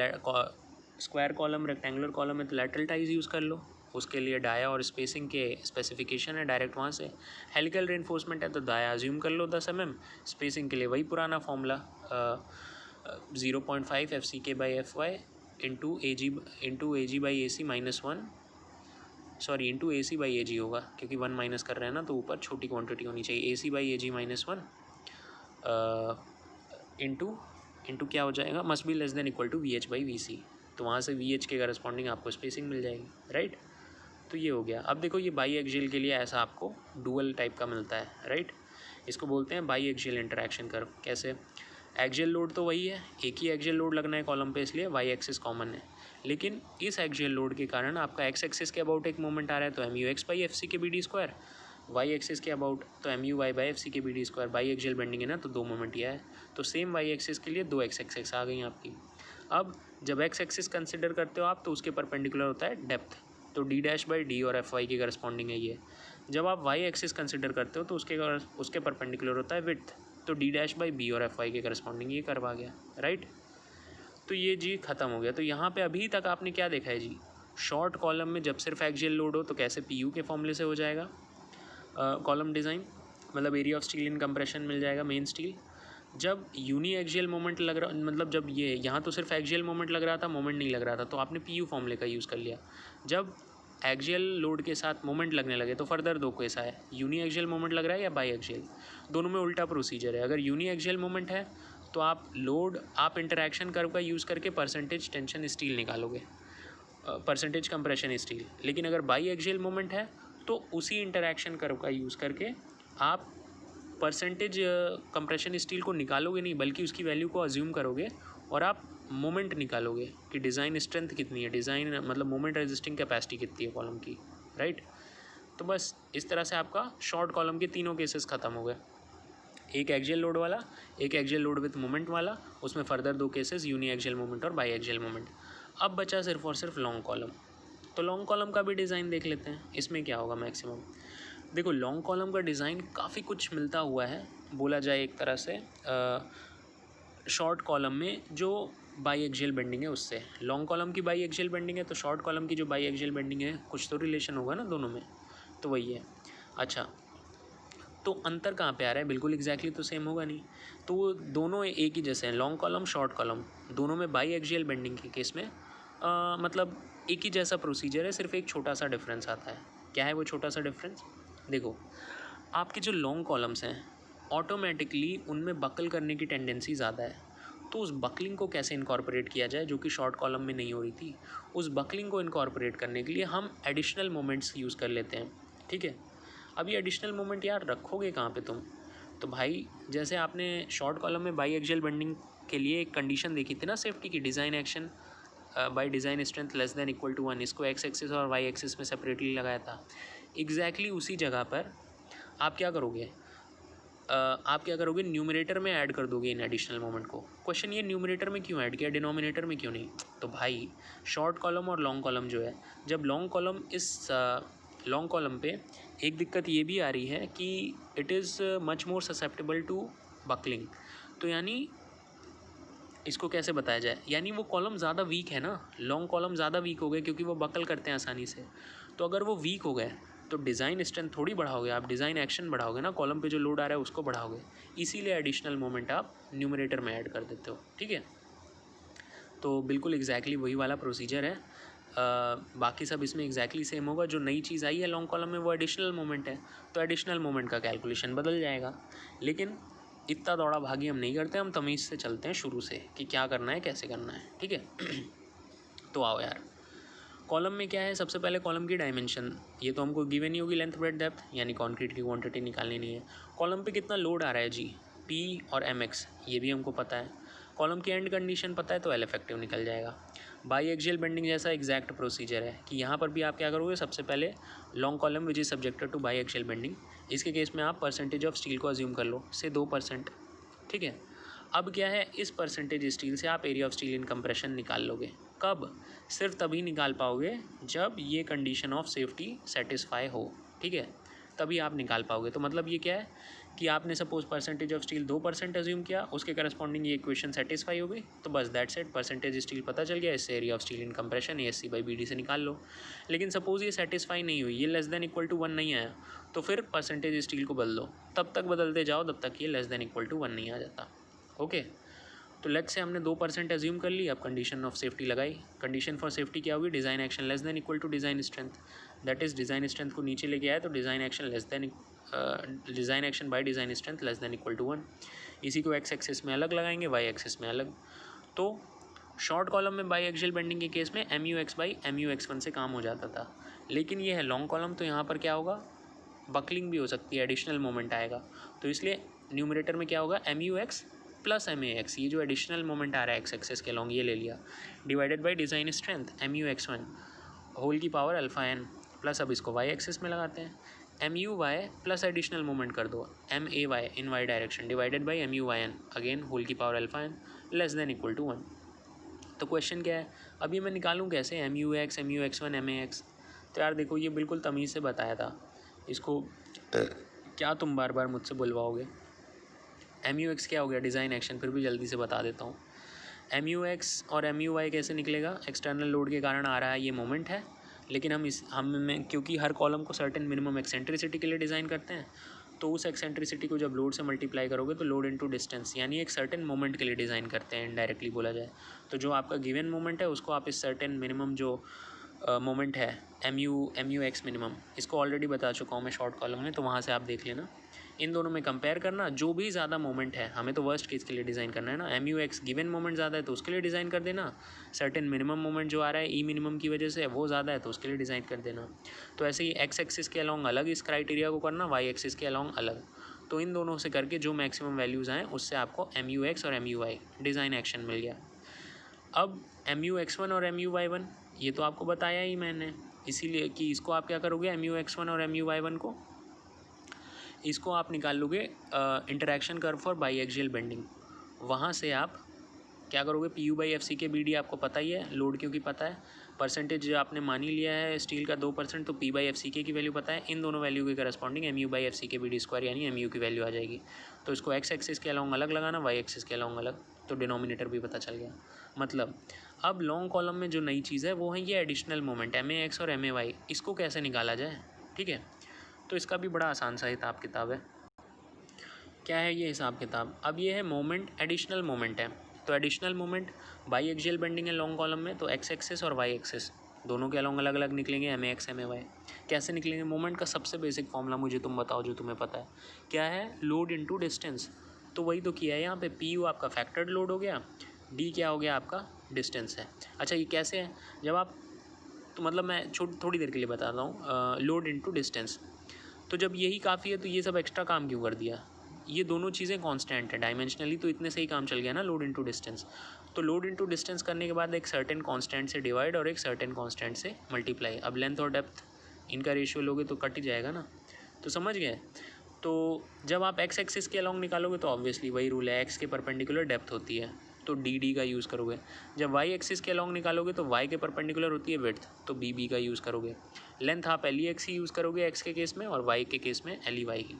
स्क्वायर कॉलम रेक्टेंगुलर कॉलम है तो लैटरल टाइज यूज़ कर लो, उसके लिए डाया और स्पेसिंग के स्पेसिफिकेशन है डायरेक्ट वहाँ से। हेलिकल रेनफोर्समेंट है तो डाया अज्यूम कर लो 10 mm, स्पेसिंग के लिए वही पुराना फॉर्मूला 0.5 एफ सी के by F Y into A G by A C -1, sorry into A C by A G होगा क्योंकि 1 माइनस कर रहे हैं ना, तो ऊपर छोटी क्वांटिटी होनी चाहिए, ए C by A G -1 into क्या हो जाएगा, must be less than equal to V H by V C. तो वहाँ से वी एच के करस्पॉन्डिंग आपको स्पेसिंग मिल जाएगी, राइट। तो ये हो गया। अब देखो ये बाई एक्सियल के लिए ऐसा आपको डुअल टाइप का मिलता है, राइट। इसको बोलते हैं बाई एक्सियल इंटरेक्शन कर्व। कैसे, एक्सियल लोड तो वही है, एक ही एक्सियल लोड लगना है कॉलम पे, इसलिए वाई एक्सिस कॉमन है। लेकिन इस एक्सियल लोड के कारण आपका एक्स एक्सिस के अबाउट एक मोमेंट आ रहा है तो M U X by F C के B D square, Y axis के अबाउट तो M U Y by F C के B D square. Biaxial bending है ना तो 2 मोमेंट यह है, तो सेम वाई एक्सिस के लिए 2 एक्स एक्सिस आ गई आपकी। अब जब एक्स एक्सिस कंसिडर करते हो आप तो उसके परपेंडिकुलर होता है डेप्थ, तो डी डैश बाई डी और एफ वाई की करस्पॉन्डिंग है ये। जब आप वाई एक्सिस कंसिडर करते हो तो उसके परपेंडिकुलर होता है विड्थ, तो डी डैश बाई बी और एफ वाई के करस्पॉन्डिंग ये कर्व आ गया, राइट। तो ये जी ख़त्म हो गया। तो यहाँ पे अभी तक आपने क्या देखा है जी, शॉर्ट कॉलम में जब सिर्फ एक्सियल लोड हो तो कैसे पी यू के फॉर्मूले से हो जाएगा कॉलम डिज़ाइन, मतलब area of steel in compression मिल जाएगा मेन स्टील। जब यूनी एक्सियल मोमेंट लग रहा, मतलब जब ये यहाँ तो सिर्फ एक्सियल मोमेंट लग रहा था, मोमेंट नहीं लग रहा था, तो आपने पी यू फॉर्मूले का यूज़ कर लिया। जब एक्सियल लोड के साथ मोमेंट लगने लगे तो फर्दर दो केस आए, यूनी एक्सियल मोमेंट लग रहा है या बाई एक्सियल। दोनों में उल्टा प्रोसीजर है। अगर यूनी एक्सियल मोमेंट है तो आप इंटरैक्शन कर्व का यूज़ करके परसेंटेज टेंशन स्टील निकालोगे, परसेंटेज कंप्रेशन स्टील। लेकिन अगर बाई एक्सियल मोमेंट है तो उसी इंटरैक्शन कर्व का यूज़ करके आप परसेंटेज कंप्रेशन स्टील को निकालोगे नहीं, बल्कि उसकी वैल्यू को अज्यूम करोगे और आप मोमेंट निकालोगे कि डिज़ाइन स्ट्रेंथ कितनी है, डिज़ाइन मतलब मोमेंट रेजिस्टिंग कैपेसिटी कितनी है कॉलम की, राइट। तो बस इस तरह से आपका शॉर्ट कॉलम के तीनों केसेस ख़त्म हो गए, एक एक्सियल लोड वाला, एक एक्सियल लोड विथ मोमेंट वाला, उसमें फर्दर दो केसेस यूनी एक्सियल मोमेंट और बाई एक्सियल मोमेंट। अब बचा सिर्फ और सिर्फ लॉन्ग कॉलम। तो लॉन्ग कॉलम का भी डिज़ाइन देख लेते हैं। इसमें क्या होगा मैक्सिमम, देखो लॉन्ग कॉलम का डिज़ाइन काफ़ी कुछ मिलता हुआ है, बोला जाए एक तरह से शॉर्ट कॉलम में जो बाई एक्सियल बेंडिंग है उससे। लॉन्ग कॉलम की बाई एक्सियल बेंडिंग है तो शॉर्ट कॉलम की जो बाई एक्सियल बेंडिंग है, कुछ तो रिलेशन होगा ना दोनों में, तो वही है। अच्छा, तो अंतर कहाँ पे आ रहा है, बिल्कुल एग्जैक्टली तो सेम होगा नहीं, तो वो दोनों एक ही जैसे हैं, लॉन्ग कॉलम शॉर्ट कॉलम, दोनों में बाई एक्सियल बेंडिंग के केस में मतलब एक ही जैसा प्रोसीजर है, सिर्फ एक छोटा सा डिफरेंस आता है। क्या है वो छोटा सा डिफरेंस, देखो आपके जो लॉन्ग कॉलम्स हैं ऑटोमेटिकली उनमें बकल करने की टेंडेंसी ज़्यादा है, तो उस बकलिंग को कैसे इनकॉर्पोरेट किया जाए जो कि शॉर्ट कॉलम में नहीं हो रही थी, उस बकलिंग को इनकॉर्पोरेट करने के लिए हम एडिशनल मोमेंट्स यूज़ कर लेते हैं, ठीक है। अब ये एडिशनल मोमेंट यार रखोगे कहाँ पे तुम, तो भाई जैसे आपने शॉर्ट कॉलम में बाई एक्सियल बेंडिंग के लिए एक कंडीशन देखी थी ना सेफ्टी की, design action by design strength less than equal to 1, इसको एक्स एक्सिस और वाई एक्सिस में सेपरेटली लगाया था। एग्जैक्टली उसी जगह पर आप क्या करोगे, न्यूमरेटर में ऐड कर दोगे इन एडिशनल मोमेंट को। क्वेश्चन ये न्यूमरेटर में क्यों ऐड किया, डिनोमिनेटर में क्यों नहीं, तो भाई शॉर्ट कॉलम और लॉन्ग कॉलम जो है, जब लॉन्ग कॉलम पे एक दिक्कत ये भी आ रही है कि it is much more susceptible to buckling. तो यानी इसको कैसे बताया जाए, यानी वो कॉलम ज़्यादा वीक है ना, लॉन्ग कॉलम ज़्यादा वीक हो गए क्योंकि वो बकल करते हैं आसानी से। तो अगर वो वीक हो गए तो डिज़ाइन स्ट्रेंथ थोड़ी बढ़ाओगे आप, डिज़ाइन एक्शन बढ़ाओगे ना, कॉलम पे जो लोड आ रहा है उसको बढ़ाओगे, इसीलिए एडिशनल मोमेंट आप न्यूमरेटर में ऐड कर देते हो, ठीक है। तो बिल्कुल एग्जैक्टली वही वाला प्रोसीजर है, बाकी सब इसमें एग्जैक्टली सेम होगा। जो नई चीज़ आई है लॉन्ग कॉलम में वो एडिशनल मोमेंट है, तो एडिशनल मोमेंट का कैलकुलेशन बदल जाएगा। लेकिन इतना दौड़ा भागी हम नहीं करते, हम तमीज़ से चलते हैं शुरू से कि क्या करना है कैसे करना है, ठीक है। तो आओ यार, कॉलम में क्या है, सबसे पहले कॉलम की डायमेंशन, ये तो हमको गिवन ही होगी, लेंथ ब्रेड्थ डेप्थ, यानी कंक्रीट की क्वांटिटी निकालनी नहीं है। कॉलम पे कितना लोड आ रहा है जी, पी और एम एक्स, ये भी हमको पता है। कॉलम की एंड कंडीशन पता है तो एल इफेक्टिव निकल जाएगा। बाई एक्सियल बेंडिंग जैसा एग्जैक्ट प्रोसीजर है कि यहाँ पर भी आप क्या करोगे, सबसे पहले long column which is subjected two by axial bending, इसके केस में आप परसेंटेज ऑफ स्टील को अज्यूम कर लो से 2%, ठीक है। अब क्या है, इस परसेंटेज स्टील से आप area of steel in compression निकाल लोगे। कब, सिर्फ तभी निकाल पाओगे जब ये कंडीशन ऑफ सेफ्टी सेटिस्फाई हो, ठीक है, तभी आप निकाल पाओगे। तो मतलब ये क्या है कि आपने suppose percentage of steel 2% assume किया, उसके करस्पॉन्डिंग ये इक्वेशन सेटिस्फाई हो गई, तो बस दैट्स इट, परसेंटेज स्टील पता चल गया, इससे area of steel in compression ASC/BD से निकाल लो। लेकिन सपोज ये सेटिस्फाई नहीं हुई, ये लेस देन इक्वल टू 1 नहीं आया, तो फिर परसेंटेज स्टील को बदल दो, तब तक बदलते जाओ तब तक ये लेस देन इक्वल टू 1 नहीं आ जाता, ओके। तो लेट्स से हमने 2% अज्यूम कर ली, अब कंडीशन ऑफ सेफ्टी लगाई। कंडीशन फॉर सेफ्टी क्या होगी, design action less than equal to design strength, that is design strength को नीचे लेके आए तो design action less than design action by design strength less than equal to 1। इसी को एक्स एक्सिस में अलग लगाएंगे, वाई एक्सिस में अलग। तो शॉर्ट कॉलम में बाई एक्सियल बेंडिंग के केस में MUX/MUX1 से काम हो जाता था, लेकिन ये है लॉन्ग कॉलम, तो यहाँ पर क्या होगा, बकलिंग भी हो सकती है, एडिशनल मोमेंट आएगा, तो इसलिए न्यूमरेटर में क्या होगा, MUX प्लस MAX, ये जो एडिशनल मोमेंट आ रहा है एक्स एक्सेस के लॉन्ग, ये ले लिया, divided by design strength MUX1 whole की पावर अल्फा n, प्लस अब इसको वाई एक्सिस में लगाते हैं, MUY प्लस एडिशनल मोमेंट कर दो MAY in Y direction divided by MUYN again whole की power alpha n less than equal to 1। तो क्वेश्चन क्या है, अब ये मैं निकालूँ कैसे, MUX, MUX1, MAX। तो यार देखो ये बिल्कुल तमीज़ से बताया था, इसको क्या तुम बार बार मुझसे बुलवाओगे। MUX क्या हो गया, डिज़ाइन एक्शन, फिर भी जल्दी से बता देता हूँ। MUX और MUY कैसे निकलेगा, एक्सटर्नल लोड के कारण आ रहा है ये मोमेंट है, लेकिन हम क्योंकि हर कॉलम को सर्टेन मिनिमम एक्सेंट्रिसिटी के लिए डिज़ाइन करते हैं, तो उस एक्सेंट्रिसिटी को जब लोड से मल्टीप्लाई करोगे तो लोड इनटू डिस्टेंस, यानी एक सर्टेन मोमेंट के लिए डिज़ाइन करते हैं इनडायरेक्टली बोला जाए। तो जो आपका गिवन मोमेंट है उसको आप इस सर्टेन मिनिमम जो मोमेंट है एम यू एक्स मिनिमम, इसको ऑलरेडी बता चुका हूँ मैं शॉर्ट कॉलम में, तो वहाँ से आप देख लेना। इन दोनों में कंपेयर करना, जो भी ज़्यादा मोमेंट है, हमें तो वर्स्ट केस के लिए डिज़ाइन करना है ना, M U X given moment ज़्यादा है तो उसके लिए डिज़ाइन कर देना, सर्टेन मिनिमम मोमेंट जो आ रहा है ई मिनिमम की वजह से वो ज़्यादा है तो उसके लिए डिज़ाइन कर देना। तो ऐसे ही एक्स एक्सिस के अलॉन्ग अलग इस क्राइटेरिया को करना, वाई एक्सिस के अलॉन्ग अलग। तो इन दोनों से करके जो मैक्सिमम वैल्यूज़ आएँ उससे आपको एम यू एक्स और M U Y design action मिल गया। अब एम यू एक्स वन और एम यू वाई वन ये तो आपको बताया ही मैंने, इसीलिए कि इसको आप क्या करोगे, एम यू एक्स वन और एम यू वाई वन को, इसको आप निकाल लोगे interaction curve for biaxial bending. वहाँ से आप क्या करोगे, P U by F C के बी डी आपको पता ही है, लोड क्योंकि पता है, परसेंटेज आपने मान ही लिया है स्टील का 2%, तो P by F C K की वैल्यू पता है, इन दोनों वैल्यू के corresponding M U by F C के बी डी स्क्वायर यानी एम यू की वैल्यू आ जाएगी। तो इसको एक्स एक्सिस के अलॉन्ग अलग लगाना, वाई एक्सिस के अलॉन्ग अलग, तो डिनोमिनेटर भी पता चल गया। मतलब अब लॉन्ग कॉलम में जो नई चीज़ है वो है ये additional moment M A X और एम ए वाई, इसको कैसे निकाला जाए, ठीक है। तो इसका भी बड़ा आसान सा हिसाब किताब है। क्या है ये हिसाब किताब, अब ये है मोमेंट, एडिशनल मोमेंट है, तो additional moment biaxial bending है लॉन्ग कॉलम में, तो एक्स एक्सिस और वाई एक्सिस दोनों के अलॉन्ग अलग अलग निकलेंगे, M A X M A Y. कैसे निकलेंगे, मोमेंट का सबसे बेसिक फॉर्मूला मुझे तुम बताओ जो तुम्हें पता है, क्या है, लोड इनटू डिस्टेंस। तो वही तो किया है यहाँ पे, पी यू आपका फैक्टर्ड लोड हो गया, डी क्या हो गया आपका डिस्टेंस है। अच्छा ये कैसे है, जब आप, तो मतलब मैं थोड़ी देर के लिए बताता हूँ, लोड इनटू डिस्टेंस, तो जब यही काफ़ी है तो ये सब एक्स्ट्रा काम क्यों कर दिया, ये दोनों चीज़ें कांस्टेंट है डायमेंशनली, तो इतने से ही काम चल गया ना, लोड इनटू डिस्टेंस। तो लोड इनटू डिस्टेंस करने के बाद एक सर्टेन कांस्टेंट से डिवाइड और एक सर्टेन कांस्टेंट से मल्टीप्लाई, अब लेंथ और डेप्थ इनका रेशियो लोगे तो कट ही जाएगा ना, तो समझ गए। तो जब आप एक्स एक्सिस के अलॉन्ग निकालोगे तो ऑब्वियसली वही रूल है, एक्स के परपेंडिकुलर डेप्थ होती है तो डी का यूज़ करोगे, जब वाई एक्सिस के अलॉन्ग निकालोगे तो वाई के परपेंडिकुलर होती है विड्थ, तो बी का यूज़ करोगे, लेंथ आप एल ई एक्स ही यूज़ करोगे एक्स के केस में और वाई के केस में एल ई वाई की।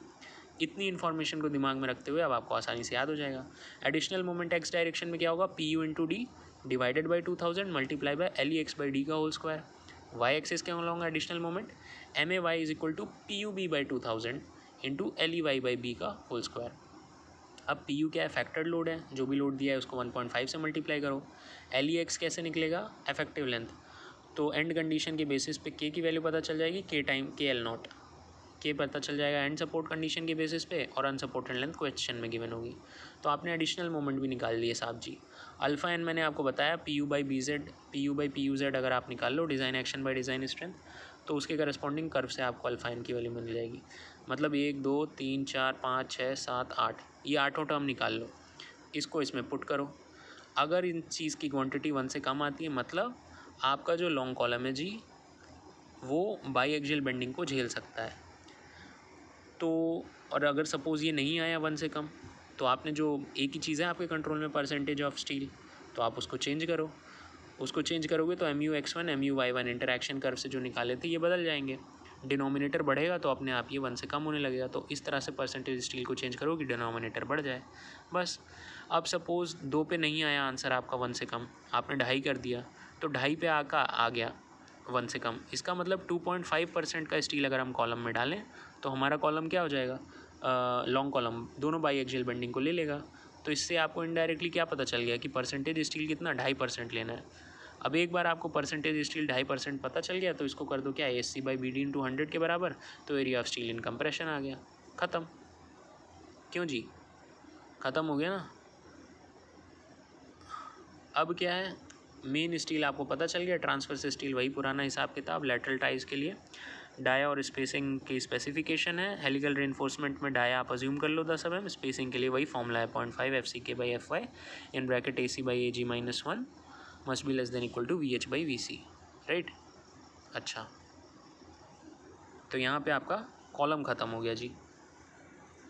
इतनी इन्फॉर्मेशन को दिमाग में रखते हुए अब आपको आसानी से याद हो जाएगा। एडिशनल मोमेंट एक्स डायरेक्शन में क्या होगा, P U into D divided by 2000 multiply by L E X by D का होल स्क्वायर। वाई एक्सिस के along additional moment M A Y is equal to P U B by 2000 into L E Y by B का whole square. अब P U क्या है, factored load है, जो भी load दिया है उसको 1.5 से मल्टीप्लाई करो। एल ई एक्स कैसे निकलेगा, इफेक्टिव लेंथ, तो एंड कंडीशन के बेसिस पे के की वैल्यू पता चल जाएगी, के टाइम के एल नॉट, के पता चल जाएगा एंड सपोर्ट कंडीशन के बेसिस पे, और अनसपोर्टेड लेंथ क्वेश्चन में गिवन होगी। तो आपने एडिशनल मोमेंट भी निकाल लिए साहब जी। अल्फा एन मैंने आपको बताया, P U by B Z, P U by P U Z अगर आप निकाल लो design action by design strength, तो उसके करस्पॉन्डिंग कर्व से आपको अल्फा एन की वैल्यू मिल जाएगी। मतलब 1 2 3 4 5 6 7 8, ये आठों टर्म निकाल लो, इसको इसमें पुट करो। अगर इन चीज़ की क्वांटिटी 1 से कम आती है मतलब आपका जो लॉन्ग कॉलम है जी वो बाई एक्सियल बेंडिंग को झेल सकता है। तो और अगर सपोज़ ये नहीं आया 1 से कम, तो आपने जो एक ही चीज़ है आपके कंट्रोल में, परसेंटेज ऑफ स्टील, तो आप उसको चेंज करो। उसको चेंज करोगे तो M U X one M U Y one interaction curve से जो निकाले थे ये बदल जाएंगे, डिनोमिनेटर बढ़ेगा तो अपने आप ये 1 से कम होने लगेगा। तो इस तरह से परसेंटेज स्टील को चेंज करो कि डिनोमिनेटर बढ़ जाए बस। अब सपोज़ 2 पे नहीं आया आंसर आपका 1 से कम, आपने 2.5 कर दिया, तो 2.5 पे आ गया 1 से कम, इसका मतलब 2.5% का स्टील अगर हम कॉलम में डालें तो हमारा कॉलम क्या हो जाएगा, लॉन्ग कॉलम दोनों बाई एक्सियल बेंडिंग को ले लेगा। तो इससे आपको इनडायरेक्टली क्या पता चल गया कि परसेंटेज स्टील कितना, 2.5% लेना है। अब एक बार आपको परसेंटेज स्टील 2.5% पता चल गया तो इसको कर दो क्या, S C by B D into 100 के बराबर, तो area of steel in compression आ गया, ख़त्म। क्यों जी, ख़त्म हो गया ना। अब क्या है, मेन स्टील आपको पता चल गया, ट्रांसवर्स स्टील वही पुराना हिसाब किताब, लेटरल टाइज के लिए डाया और स्पेसिंग की स्पेसिफिकेशन है। हेलिकल रेनफोर्समेंट में डाया आप अज्यूम कर लो 10 mm, स्पेसिंग के लिए वही फॉर्मूला है 0.5 एफ सी के by F Y in bracket A C by A G -1 must be less than equal to V H by V C, right. अच्छा तो यहाँ पे आपका कॉलम ख़त्म हो गया जी।